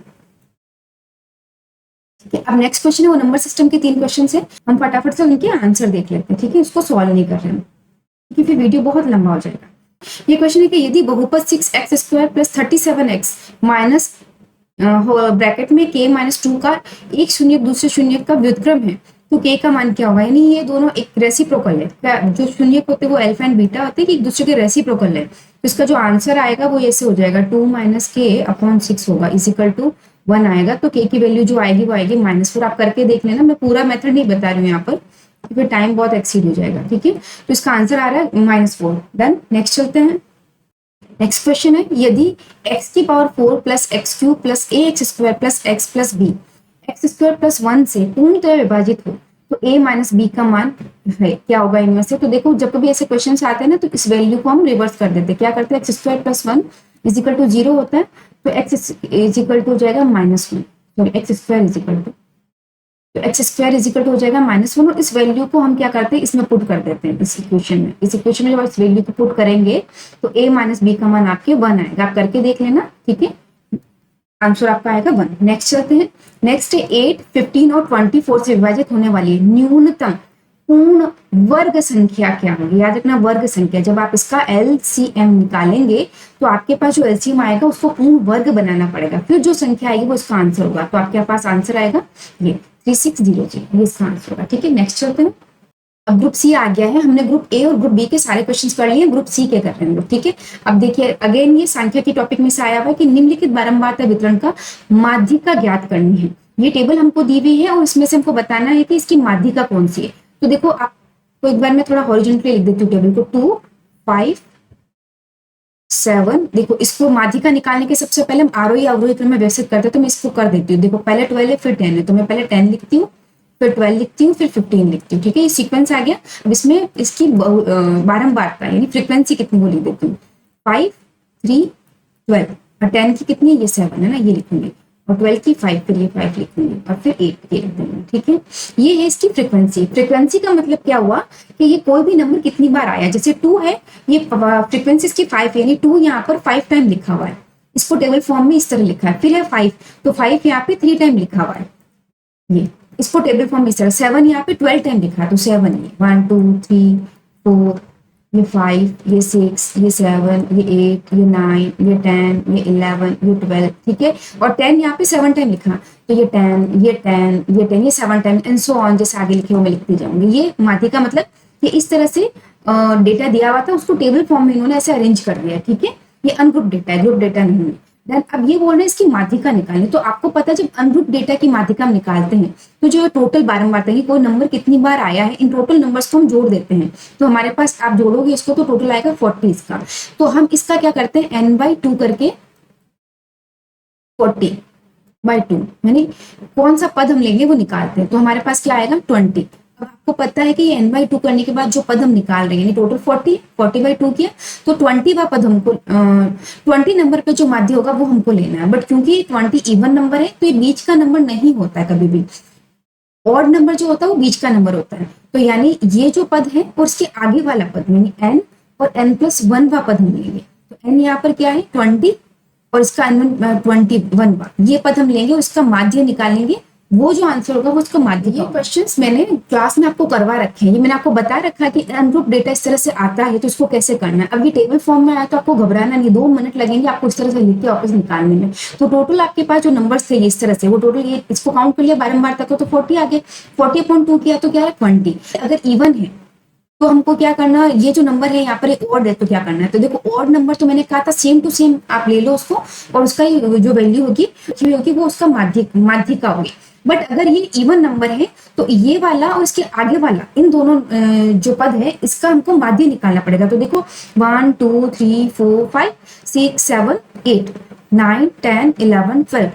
ठीक है, अब नेक्स्ट क्वेश्चन है वो नंबर सिस्टम के 3 क्वेश्चन है, हम फटाफट से उनके आंसर देख लेते हैं। ठीक है, उसको सॉल्व नहीं कर रहे हैं क्योंकि फिर वीडियो बहुत लंबा हो जाएगा। ये क्वेश्चन है कि यदि बहुपद 6x² + 37x माइनस ब्रैकेट में k - 2 का एक शून्य दूसरे शून्य का व्युत्क्रम है तो k का मान क्या होगा, यानी ये दोनों एक रेसिप्रोकल है। जो शून्य होते हैं वो अल्फा एंड बीटा होते हैं कि एक दूसरे के रेसिप्रोकल है, तो इसका जो आंसर आएगा वो ऐसे हो जाएगा 2 - k/6 होगा = 1 आएगा। तो k की वैल्यू जो आएगी वो आएगी -4। आप करके देख लेना, मैं पूरा मेथड नहीं बता रही हूँ यहाँ पर, फिर टाइम बहुत एक्सीड हो जाएगा। ठीक है, तो इसका आंसर आ रहा है -4। डन, नेक्स्ट चलते हैं। नेक्स्ट क्वेश्चन है यदि x⁴ + x³ + ax² + x + b x² + 1 से पूर्णतः विभाजित हो तो a - b का मान है क्या होगा इनमें से। तो देखो जब कभी ऐसे क्वेश्चन आते हैं ना तो इस वैल्यू को हम रिवर्स कर देते हैं। क्या करते हैं, x² + 1 = 0 होता है तो x हो जाएगा -1, सॉरी x² तो x² हो जाएगा -1 और इस वैल्यू को हम क्या करते हैं इसमें पुट कर देते हैं इस इक्वेशन में। इस इक्वेशन में जब इस वैल्यू को पुट करेंगे तो a - b का मान आपके 1 आएगा। आप करके देख लेना। ठीक है, आंसर आपका आएगा 1। नेक्स्ट चलते हैं। नेक्स्ट है 8, 15 और 24 से विभाजित होने वाली न्यूनतम पूर्ण वर्ग संख्या क्या होगी। याद रखना वर्ग संख्या, जब आप इसका LCM निकालेंगे तो आपके पास जो LCM आएगा उसको पूर्ण वर्ग बनाना पड़ेगा, फिर जो संख्या आएगी वो इसका आंसर होगा। तो आपके पास आंसर आएगा ये 3600, ये इसका आंसर होगा। ठीक है, नेक्स्ट चलते हैं। अब ग्रुप सी आ गया है, हमने ग्रुप ए और ग्रुप बी के सारे क्वेश्चंस कर लिए, ग्रुप सी के कर रहे हैं लोग। ठीक है, अब देखिए अगेन ये संख्या के टॉपिक में से आया हुआ है कि निम्नलिखित बारंबारता वितरण का माध्यिका ज्ञात करनी है। ये टेबल हमको दी हुई है और इसमें से हमको बताना है कि इसकी माध्यिका कौन सी है। तो देखो आपको एक बार मैं थोड़ा हॉरिजॉन्टली लिख देती हूँ टेबल को। 2, 5, 7। देखो इसको माध्यिका निकालने के सबसे पहले हम आरोही अवरोही क्रम में व्यवस्थित करते हैं, तो मैं इसको कर देती हूँ। देखो पहले 12 है फिर 10 है, तो मैं पहले 10 लिखती हूँ, फिर 12 लिखती हूँ, फिर 15 लिखती हूँ। ठीक है, ये सीक्वेंस आ गया। अब इसमें इसकी बारंबारता यानी फ्रीक्वेंसी कितनी वो लिख देती हूँ। 5, 3, 12 और 10 की कितनी है, ये 7 है ना, ये लिखूंगी। और 12 की 5, फिर ये 5 लिखूंगी और फिर 8 ये लिख दूंगी। ठीक है, ये है इसकी फ्रीक्वेंसी। फ्रीक्वेंसी का मतलब क्या हुआ कि ये कोई भी नंबर कितनी बार आया, जैसे 2 है, ये फ्रीक्वेंसी इसकी 5 यानी 2 यहाँ पर 5 टाइम लिखा हुआ है। इसको टेबल फॉर्म में इस तरह लिखा है। फिर है 5, तो 5 यहाँ पे 3 टाइम लिखा हुआ है। ये इसको टेबल फॉर्म में इस तरह। 7 यहाँ पे 12 टाइम लिखा है, तो 7 ये 1, 2, 3, 4, ये 5, ये 6, ये 7, ये 8, ये 9, ये 10, ये 11, ये 12। ठीक है, और 10 यहाँ पे 7 टाइम लिखा, तो ये 10, ये 10, ये 10, ये 7 टाइम एंड सो ऑन, जैसे आगे लिखे हुए मैं लिखती जाऊंगी। ये माध्यिका मतलब ये इस तरह से डेटा दिया हुआ था, उसको टेबल फॉर्म में इन्होंने ऐसे अरेंज कर दिया। ठीक है, ये अनग्रुप डेटा है, ग्रुप डेटा नहीं है। देन अब ये बोल रहे हैं इसकी माध्यिका निकालनी। तो आपको पता है जब अनग्रुप डेटा की माध्यिका हम निकालते हैं तो जो टोटल बारंबारता है, कोई नंबर कितनी बार आया है, इन टोटल नंबर्स को हम जोड़ देते हैं। तो हमारे पास आप जोड़ोगे इसको तो टोटल आएगा 40 इसका। तो हम इसका क्या करते हैं n/2 करके 40/2 यानी कौन सा पद हम लेंगे वो निकालते हैं। तो हमारे पास क्या आएगा 20। अब आपको पता है कि ये n/2 करने के बाद जो पद हम निकाल रहे हैं यानी टोटल 40/2 किया तो 20वां पद हमको 20 नंबर पे जो माध्य होगा वो हमको लेना है। बट क्योंकि 20 इवन नंबर है तो ये बीच का नंबर नहीं होता है कभी भी। ऑड नंबर जो होता है वो बीच का नंबर होता है। तो यानी ये जो पद है और उसके आगे वाला पद यानी n और n+1वां पद हम लेंगे। तो n यहाँ पर क्या है 20 और इसका n+1 ये पद हम लेंगे और इसका माध्य निकालेंगे। वो जो आंसर होगा वो उसका माध्य। ये क्वेश्चंस मैंने क्लास में आपको करवा रखे हैं, ये मैंने आपको बता रखा है कि अनग्रुप डेटा इस तरह से आता है तो इसको कैसे करना है। अब ये टेबल फॉर्म में आया तो आपको घबराना नहीं, 2 मिनट लगेंगे आपको इस तरह से लिख के वापस निकालने में। तो टोटल आपके पास जो नंबर्स थे इस तरह से, वो टोटल ये इसको काउंट कर लिया बारंबार तक तो 40 आ गए। 40/2 किया तो क्या है 20। अगर इवन है तो हमको क्या करना, ये जो नंबर है यहाँ पर ऑड है तो क्या करना है। तो देखो ऑड नंबर तो मैंने कहा था सेम टू सेम आप ले लो उसको और उसका जो वैल्यू होगी वो उसका माध्यिका होगी। बट अगर ये इवन नंबर है तो ये वाला और इसके आगे वाला इन दोनों जो पद है इसका हमको माध्य निकालना पड़ेगा। तो देखो 1, 2, 3, 4, 5, 6, 7, 8, 9, 10, 11, 12,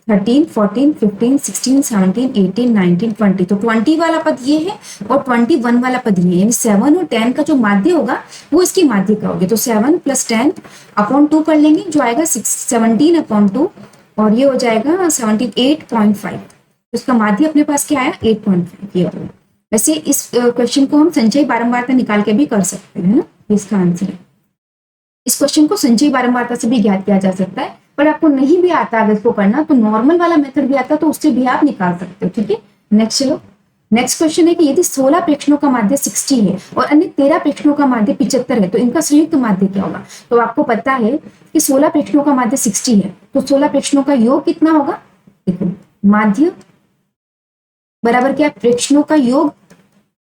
13, 14, 15, 16, 17, 18, 19, 20। तो 20 वाला पद ये है और 21 वाला पद ये है यानी 7 और 10 का जो माध्य होगा वो इसकी माध्यिका होगी। तो 7 + 10/2 कर लेंगे जो आएगा 17/2 और ये हो जाएगा 8.5। उसका माध्य अपने पास क्या आया 8.5 ये होगा। वैसे इस क्वेश्चन को हम संचयी बारंबारता निकाल के भी कर सकते हैं ना, इसका आंसर है। इस क्वेश्चन को संचयी बारंबारता से भी ज्ञात किया जा सकता है। पर आपको नहीं भी आता अगर इसको करना तो नॉर्मल वाला मेथड भी आता तो उससे भी आप निकाल सकते हो। ठीक है, नेक्स्ट चलो। नेक्स्ट क्वेश्चन है कि यदि 16 प्रेक्षणों का माध्य 60 है और अन्य 13 प्रेक्षणों का माध्य 75 है तो इनका संयुक्त माध्य क्या होगा। तो आपको पता है कि 16 प्रेक्षणों का माध्य 60 है तो 16 प्रेक्षणों का योग कितना होगा। देखो माध्य बराबर क्या, प्रेक्षणों का योग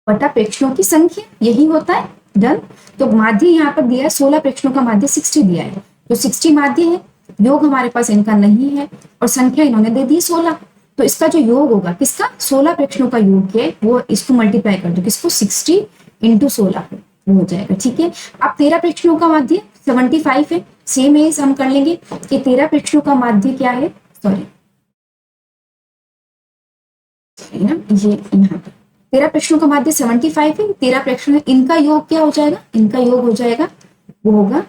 बटा प्रेक्षणों की संख्या, यही होता है। डन। तो माध्य यहाँ पर दिया है 16 प्रेक्षणों का माध्य 60 दिया है, तो 60 माध्य है, योग हमारे पास इनका नहीं है और संख्या इन्होंने दे दी 16। तो इसका जो योग होगा किसका, 16 प्रेक्षणों का योग है वो इसको मल्टीप्लाई कर दो किसको, 60 इंटू 16 हो जाएगा। ठीक है, अब 13 प्रेक्षणों का माध्य 75 है, सेम है हम कर लेंगे कि 13 प्रेक्षणों का माध्य क्या है, सॉरी ना, ये यहाँ पे 13 प्रेक्षणों का माध्य 75 है, 13 प्रेक्षण है, इनका योग क्या हो जाएगा, इनका योग हो जाएगा वो होगा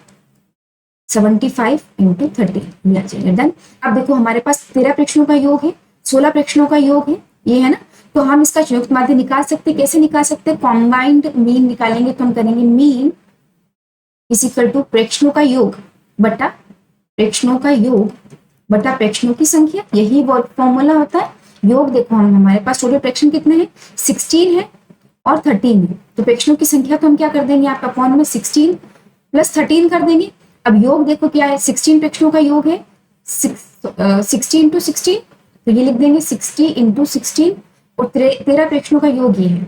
75 इंटू 30 आ जाएगा। डन। अब देखो हमारे पास 13 प्रेक्षणों का योग है, 16 प्रेक्षणों का योग है, ये है ना, तो हम इसका संयुक्त माध्य निकाल सकते, कैसे निकाल सकते, कॉम्बाइंड मीन निकालेंगे तो हम करेंगे मीन इज इक्वल टू प्रेक्षणों का योग बटा प्रेक्षणों का योग बटा प्रेक्षणों की संख्या, यही वो फॉर्मूला होता है। योग देखो हम हमारे पास टोटल प्रेक्षण कितने हैं, 16 है और 13 है, तो प्रेक्षणों की संख्या तो हम क्या कर देंगे, आप अपॉन में 16 प्लस 13 कर देंगे। अब योग देखो क्या है, 16 प्रेक्षणों का योग है 60 इंटू 16, तो ये लिख देंगे 60 इंटू 16 और 13 प्रेक्षणों का योग ये है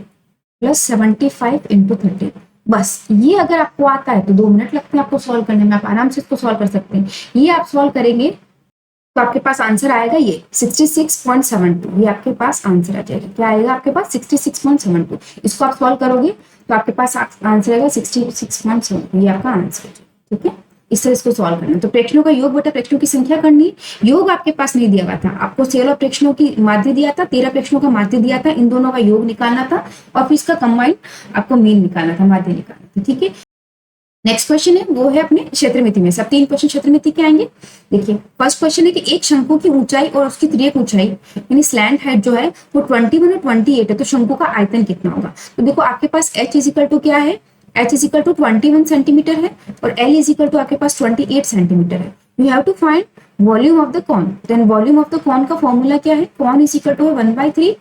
प्लस 75 इंटू 30। बस ये अगर आपको आता है तो 2 मिनट लगते हैं आपको सॉल्व करने में, आप आराम से इसको सॉल्व कर सकते हैं। ये आप सॉल्व करेंगे तो आपके पास आंसर आएगा ये 66.72, ये आपके पास आंसर आ जाएगा, क्या आएगा आपके पास 66.72। इसको आप सॉल्व करोगे तो आपके पास आंसर आएगा 66.72, ये आपका आंसर है। ठीक है, इस तरह इसको सॉल्व करना। तो प्रेक्षणों का योग बटा प्रेक्षणों की संख्या करनी है। योग आपके पास नहीं दिया हुआ था, आपको 16 प्रेक्षणों की माध्य दिया था, 13 प्रेक्षणों का माध्य दिया था, इन दोनों का योग निकालना था और फिर इसका कंबाइन आपको मीन निकालना था, माध्य निकालना था। ठीक है, नेक्स्ट क्वेश्चन है वो है अपने क्षेत्रमिति में, सब 3 क्वेश्चन क्षेत्रमिति के आएंगे। देखिए फर्स्ट क्वेश्चन है कि एक शंकु की ऊंचाई और उसकी तिर्यक ऊंचाई यानी स्लैंट हाइट जो है वो 21 और 28 है, तो शंकु का आयतन कितना होगा। तो देखो आपके पास h इज इक्वल टू क्या है, h is equal to 21 centimetre है और l इज इक्वल टू आपके पास 28 सेंटीमीटर है। You have to find volume of the cone, then volume of the cone का फॉर्मूला क्या है, cone is equal to 1/3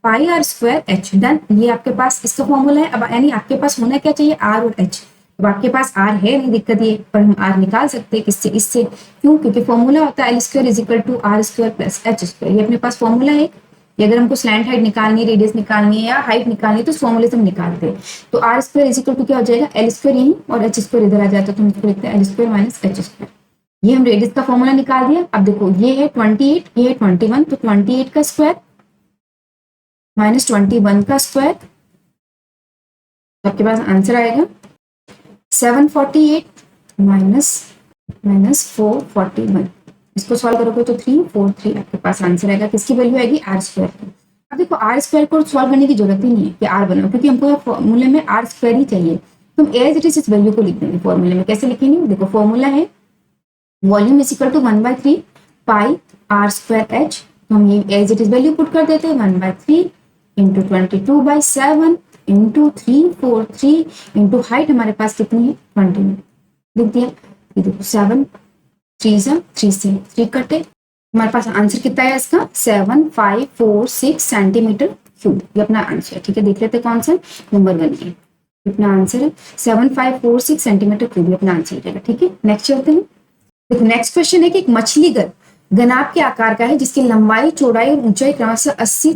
pi r square h। Done, ये आपके पास इसका फॉर्मूला है। अब यानी आपके पास होना क्या चाहिए, r और h। अब आपके पास r है नहीं दिक्कत ये, पर हम r निकाल सकते हैं किससे, इससे, क्यों, क्योंकि फॉर्मूला होता है L square is equal to r square plus h square, ये अपने पास फॉर्मूला है। ये अगर हमको स्लैंट हाइट निकालनी है, रेडियस निकालनी है या हाइट निकालनी है तो फॉर्मूले से हम निकालते हैं। तो r square is equal to क्या हो जाएगा, एल स्क्वायर यहीं और एच स्क्वायर इधर आ जाता है, तो हम इसको लिखते हैं L square minus H square. ये हम रेडियस का फॉर्मूला निकाल दिया। अब देखो ये है 28, ये है 21, तो 28 का स्क्वायर माइनस 21 का स्क्वायर, आपके पास आंसर आएगा 748 माइनस 441। इसको सॉल्व करोगे तो 343 आपके पास आंसर आएगा, किसकी वैल्यू आएगी, आर स्क्वायर की। अब देखो आर स्क्वायर को सॉल्व करने की जरूरत ही नहीं है कि आर बनाओ, क्योंकि हमको फॉर्मूले में आर स्क्वायर ही चाहिए। तुम एज इट इज इस वैल्यू को लिख देंगे फॉर्मूले में, कैसे लिखेंगे, देखो फॉर्मूला है volume is equal to 1/3 pi r square h, तो हम ये as it is value put कर देते हैं 1/3 इंटू 22/7 इंटू 343 इंटू हाइट हमारे पास कितनी है 20 लिख दिया। ये देखो 7 3 से 3 कटे, हमारे पास आंसर कितना है इसका 7546 सेंटीमीटर क्यूब, ये अपना आंसर है। ठीक है, देख लेते कौन सा नंबर 1 है, अपना आंसर है 7546 सेंटीमीटर क्यूब, ये अपना आंसर रहेगा। ठीक है, नेक्स्ट चलते हैं। देखो नेक्स्ट क्वेश्चन है कि एक मछली घर घनाभ के आकार का है जिसकी लंबाई चौड़ाई और ऊंचाई क्रमशः 80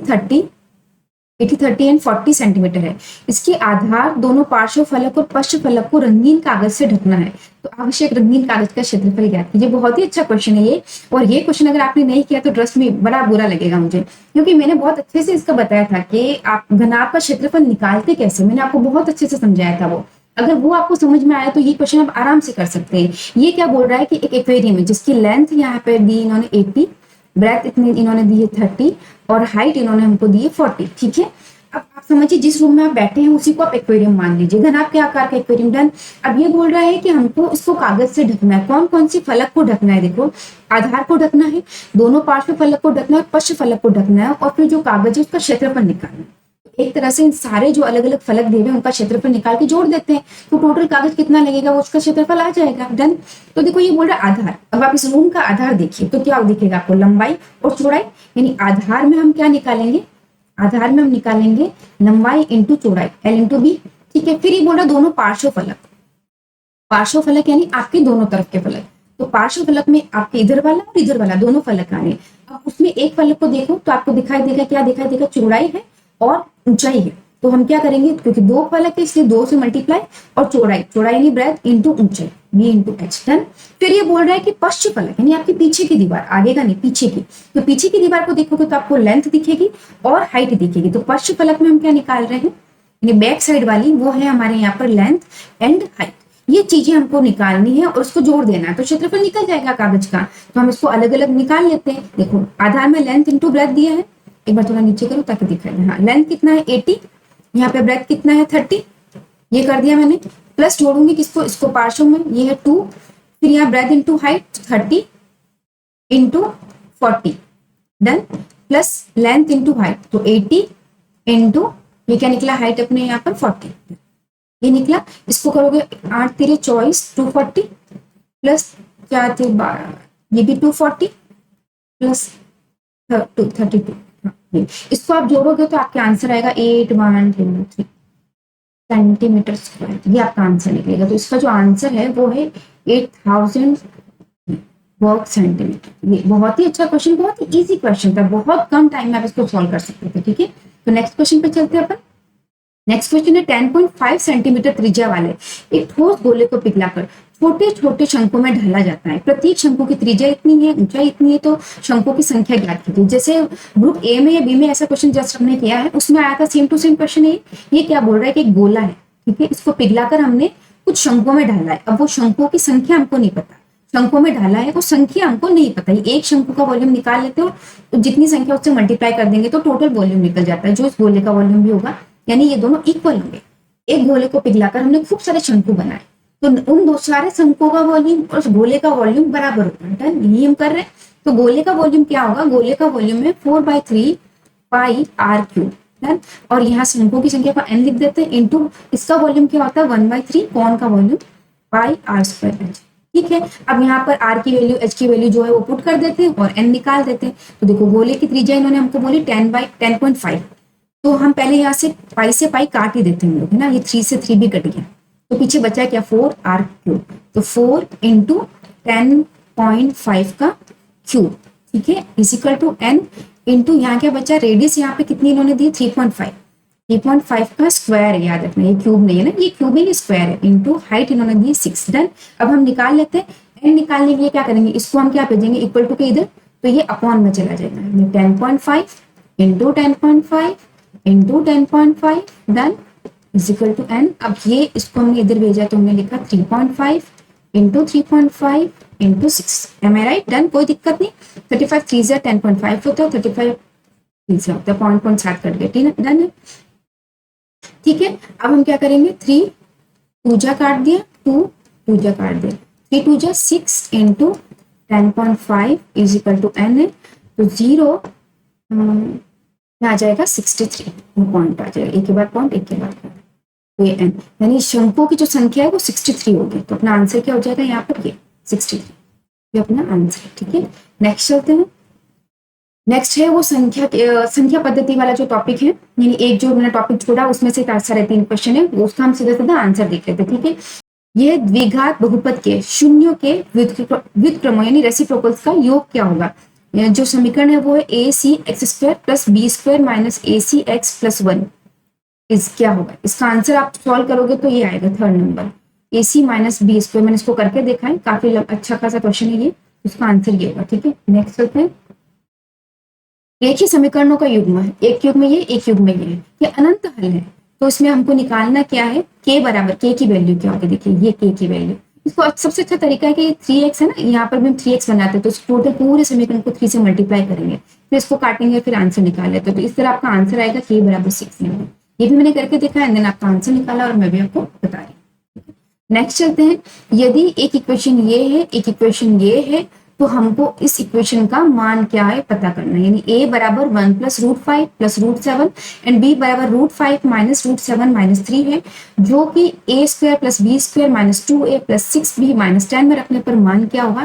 30 एंड 40 सेंटीमीटर है। इसके आधार दोनों पार्श्व फलक और पश्च फलक को रंगीन कागज से ढकना है, तो आवश्यक रंगीन कागज का क्षेत्रफल ज्ञात कीजिए। बहुत ही अच्छा क्वेश्चन है ये, और ये क्वेश्चन अगर आपने नहीं किया तो ट्रस्ट में बड़ा बुरा लगेगा मुझे, क्योंकि मैंने बहुत अच्छे से इसका बताया था कि आप घनाभ का क्षेत्रफल निकालते कैसे, मैंने आपको बहुत अच्छे से समझाया था वो। अगर वो आपको समझ में आया तो ये क्वेश्चन आप आराम से कर सकते हैं। ये क्या बोल रहा है कि एक एक्वेरियम है जिसकी लेंथ यहाँ पे दी इन्होंने 80, ब्रेथ इतनी इन्होंने दी है 30 और हाइट इन्होंने हमको दी है 40। ठीक है, अब आप समझिए जिस रूम में आप बैठे हैं उसी को आप एक्वेरियम मान लीजिए, घनाभ के आकार का एक्वेरियम। डन। अब ये बोल रहा है कि हमको इसको कागज से ढकना है। कौन कौन सी फलक को ढकना है, देखो आधार को ढकना है, दोनों पार्श्व फलक को ढकना है, पश्च फलक को ढकना है, और फिर जो कागज है उसका क्षेत्रफल निकालना है। एक तरह से इन सारे जो अलग अलग फलक दिए हुए उनका क्षेत्रफल निकाल के जोड़ देते हैं, तो टोटल कागज कितना लगेगा वो उसका क्षेत्रफल आ जाएगा। डन। तो देखो ये बोल रहा है आधार। अब आप इस रूम का आधार देखिए तो क्या दिखेगा आपको, लंबाई और चौड़ाई, यानी आधार में हम क्या निकालेंगे, आधार में हम निकालेंगे लंबाई इंटू चौड़ाई, एल इंटू बी। ठीक है। फिर ये बोल रहा है दोनों पार्श्व फलक, पार्श्व फलक यानी आपके दोनों तरफ के फलक, तो पार्श्व फलक में आपके इधर वाला और इधर वाला दोनों फलक आ रहे हैं। अब उसमें एक फलक को देखो तो आपको दिखाई देगा, क्या दिखाई देगा, चौड़ाई है और ऊंचाई है। तो हम क्या करेंगे, क्योंकि दो फलक है इसलिए 2 से मल्टीप्लाई और चौड़ाई, चौड़ाई यानी ब्रेथ इंटू ऊंचाई, बी इंटू एच। डन। फिर ये बोल रहा है कि पश्च फलक यानी आपके पीछे की दीवार, आगे का नहीं पीछे की, तो पीछे की दीवार को देखोगे तो आपको लेंथ दिखेगी और हाइट दिखेगी। तो पश्च फलक में हम क्या निकाल रहे हैं, यानी बैक साइड वाली वो है हमारे यहाँ पर लेंथ एंड हाइट। ये चीजें हमको निकालनी है और उसको जोड़ देना है, तो क्षेत्रफल निकल जाएगा कागज का। तो हम इसको अलग अलग निकाल लेते हैं। देखो आधार में लेंथ इंटू ब्रेथ दिया है, एक बार थोड़ा नीचे करो ताकि दिखाई दे। हाँ, लेंथ कितना है 80, यहाँ पे ब्रेथ कितना है 30, ये कर दिया मैंने। प्लस जोड़ूंगी किसको, इसको पार्श्व में, ये है 2, फिर यहाँ breath into height 30 into 40। Done. Plus length into height, तो 80 इंटू ये क्या निकला, हाइट अपने यहाँ पर 40, ये निकला। इसको करोगे 8 तेरे 24, 240 प्लस 4 थे 12, ये भी 240 प्लस 32। इसको आप जोड़ोगे तो आपके आंसर आएगा 8123 सेंटीमीटर स्क्वायर, ये आपका आंसर निकलेगा। तो इसका जो आंसर है वो है 8000 वर्ग सेंटीमीटर। ये बहुत ही अच्छा क्वेश्चन, बहुत ही इजी क्वेश्चन था, बहुत कम टाइम में आप इसको सॉल्व कर सकते थे। ठीक है। तो नेक्स्ट क्वेश्चन पे चलते हैं अपन। नेक्स्ट क्वेश्चन है 10.5 सेंटीमीटर त्रिज्या वाले एक ठोस गोले को पिघलाकर छोटे छोटे शंकों में ढाला जाता है। प्रत्येक शंकु की त्रिज्या इतनी है, ऊंचाई इतनी है, तो शंकों की संख्या ज्ञात कीजिए। जैसे ग्रुप ए में या बी में ऐसा क्वेश्चन जस्ट हमने किया है, उसमें आया था सेम टू सेम क्वेश्चन है। ये क्या बोल रहा है कि एक गोला है, ठीक है, इसको पिघलाकर हमने कुछ शंकों में ढाला है। अब वो शंकों की संख्या हमको नहीं पता, शंकों में ढाला है वो संख्या हमको नहीं पता। एक शंकु का वॉल्यूम निकाल लेते हो तो जितनी संख्या उससे मल्टीप्लाई कर देंगे तो टोटल वॉल्यूम निकल जाता है, जो इस गोले का वॉल्यूम भी होगा। यानी ये दोनों इक्वल होंगे। एक गोले को पिघलाकर हमने खूब सारे शंकु बनाए, तो उन दो सारे शंकुओं का वॉल्यूम और उस गोले का वॉल्यूम बराबर होता है। यही हम कर रहे हैं। तो गोले का वॉल्यूम क्या होगा, गोले का वॉल्यूम है 4/3 पाई आर क्यूब। और यहाँ शंकुओं की संख्या को n लिख देते हैं, इंटू इसका वॉल्यूम क्या होता है 1/3 कौन का volume pi r square h. ठीक है। अब यहाँ पर r की वैल्यू h की वैल्यू जो है वो पुट कर देते हैं और n निकाल देते हैं। तो देखो गोले की त्रिज्या इन्होंने हमको बोली 10/10.5, तो हम पहले यहाँ से पाई से पाई काट ही देते हैं हम लोग, है ना। ये 3 से 3 भी कट गया, तो पीछे बचा क्या 4r क्यूब। तो 4 इंटू 10.5 का क्यूब, ठीक है, इजिकल टू n इंटू यहाँ क्या बचा, रेडियस यहाँ पे कितनी इन्होंने दी 3.5 का स्क्वायर है, याद रखना ये क्यूब नहीं है ना, ये क्यूब है ये स्क्वायर है, इंटू हाइट इन्होंने दी 6। डन। अब हम निकाल लेते हैं। n निकालने के लिए क्या करेंगे, इसको हम क्या भेजेंगे इक्वल टू के इधर, तो ये अपॉन में चला जाएगा। 10.5 into 10.5 into 10.5 done is equal to n। अब ये इसको हमने इधर भेजा तो हमने लिखा 3.5 इंटू 3.5 इंटू 6। एम आई राइट। डन। कोई दिक्कत नहीं। 35 3 से 10.5 होता है, 35 3 से होता है 0.7 कट गया। ठीक है। डन है। ठीक है। अब हम क्या करेंगे, 3 2 जा काट दिया, 2 2 जा काट दिया, 3 2 जा 6 इंटू 10.5 इजिकल टू n है। तो 0 आ जाएगा 63, पॉइंट आ जाएगा, एक के बाद पॉइंट एक के बाद पॉइंट, तो ये n, यानी शंकुओं की जो संख्या है वो 63 होगी। तो अपना आंसर क्या हो जाएगा यहाँ पर, ये 63, ये अपना आंसर है। ठीक है। नेक्स्ट चलते हैं। नेक्स्ट है वो संख्या पद्धति वाला जो टॉपिक है, यानी एक जो मैंने टॉपिक छोड़ा उसमें से 3.5 क्वेश्चन है, उसका हम सीधा सीधा आंसर देख लेते हैं। ठीक है। ये द्विघात बहुपद के शून्यों के व्युत्क्रमों यानी रेसिप्रोकल्स का योग क्या होगा। जो समीकरण है वो है ac(x² + b² - ac(x+1) इस क्या होगा। इसका आंसर आप सॉल्व करोगे तो ये आएगा 3rd नंबर, ac - b²। मैंने इसको करके देखा है, काफी अच्छा खासा क्वेश्चन है ये, इसका आंसर ये होगा। ठीक है। नेक्स्ट चलते हैं। एक ही समीकरणों का युग्म है, एक युग्म ये एक युग्म ये है, ये अनंत हल है। तो इसमें हमको निकालना क्या है, k बराबर k की वैल्यू क्या होगी। देखिए ये k की वैल्यू, इसको सबसे अच्छा तरीका है कि 3x है ना, यहाँ पर भी हम 3x बनाते हैं, तो टोटल पूरे समीकरण को 3 से मल्टीप्लाई करेंगे, फिर इसको काटेंगे, फिर आंसर निकाल लेते हैं। तो इस तरह आपका आंसर आएगा k बराबर 6। ये भी मैंने करके देखा है, देन आपका आंसर निकाला और मैं भी आपको बता रही हूँ। नेक्स्ट चलते हैं। यदि एक इक्वेशन ये है, एक इक्वेशन ये है, तो हमको इस इक्वेशन का मान क्या है पता करना है, यानी a बराबर 1 plus root 5 plus root 7 and b बराबर रूट 5 माइनस रूट 7 माइनस 3 है, जो कि a square plus B square minus 2a plus 6b minus 10 में रखने पर मान क्या होगा,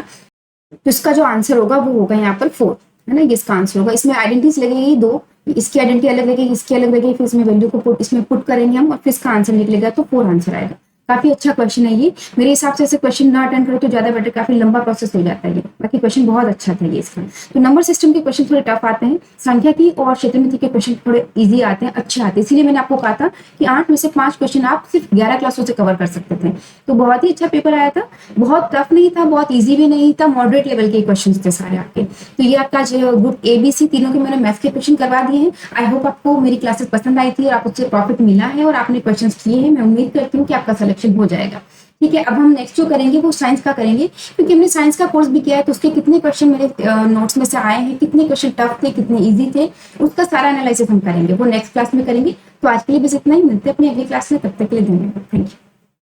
तो इसका जो आंसर होगा वो होगा यहाँ पर 4, है ना, ये इसका आंसर होगा। इसमें आइडेंटिटीज लगेगी दो, इसकी आइडेंटिटी अलग लगेगी, इसकी अलग लगेगी, फिर इसमें वैल्यू को इसमें पुट करेंगे हम और फिर इसका आंसर निकलेगा, तो 4 आंसर आएगा। काफी अच्छा क्वेश्चन है ये, मेरे हिसाब से ऐसे क्वेश्चन ना अटेंड करो तो ज्यादा बेटर, काफी लंबा प्रोसेस हो जाता है ये, बाकी क्वेश्चन बहुत अच्छा था ये इसका। तो नंबर सिस्टम के क्वेश्चन थोड़े टफ आते हैं, संख्या की और क्षेत्रमिति के क्वेश्चन थोड़े इजी आते हैं, अच्छे आते हैं, इसीलिए मैंने आपको कहा था कि 8 में से 5 क्वेश्चन आप सिर्फ 11 क्लासों से कवर कर सकते थे। तो बहुत ही अच्छा पेपर आया था, बहुत टफ नहीं था, बहुत ईजी भी नहीं था, मॉडरेट लेवल के क्वेश्चन थे सारे आपके। तो ये आपका जो ग्रुप ABC तीनों के मैंने मैथ्स के क्वेश्चन करवा दिए हैं। आई होप आपको मेरी क्लासेस पसंद आई थी और आप उससे प्रॉफिट मिला है और आपने क्वेश्चन किए हैं, मैं उम्मीद करती हूँ कि आपका सिलेक्शन हो जाएगा। ठीक है, अब हम नेक्स्ट जो करेंगे वो साइंस का करेंगे, क्योंकि हमने साइंस का कोर्स भी किया है, तो उसके कितने क्वेश्चन मेरे नोट्स में से आए हैं, कितने क्वेश्चन टफ थे, कितने इजी थे, उसका सारा एनालिसिस हम करेंगे, वो नेक्स्ट क्लास में करेंगे। तो आज के लिए बस इतना ही, मिलते हैं अपनी अगली क्लास में, तब तक के लिए धन्यवाद, थैंक यू।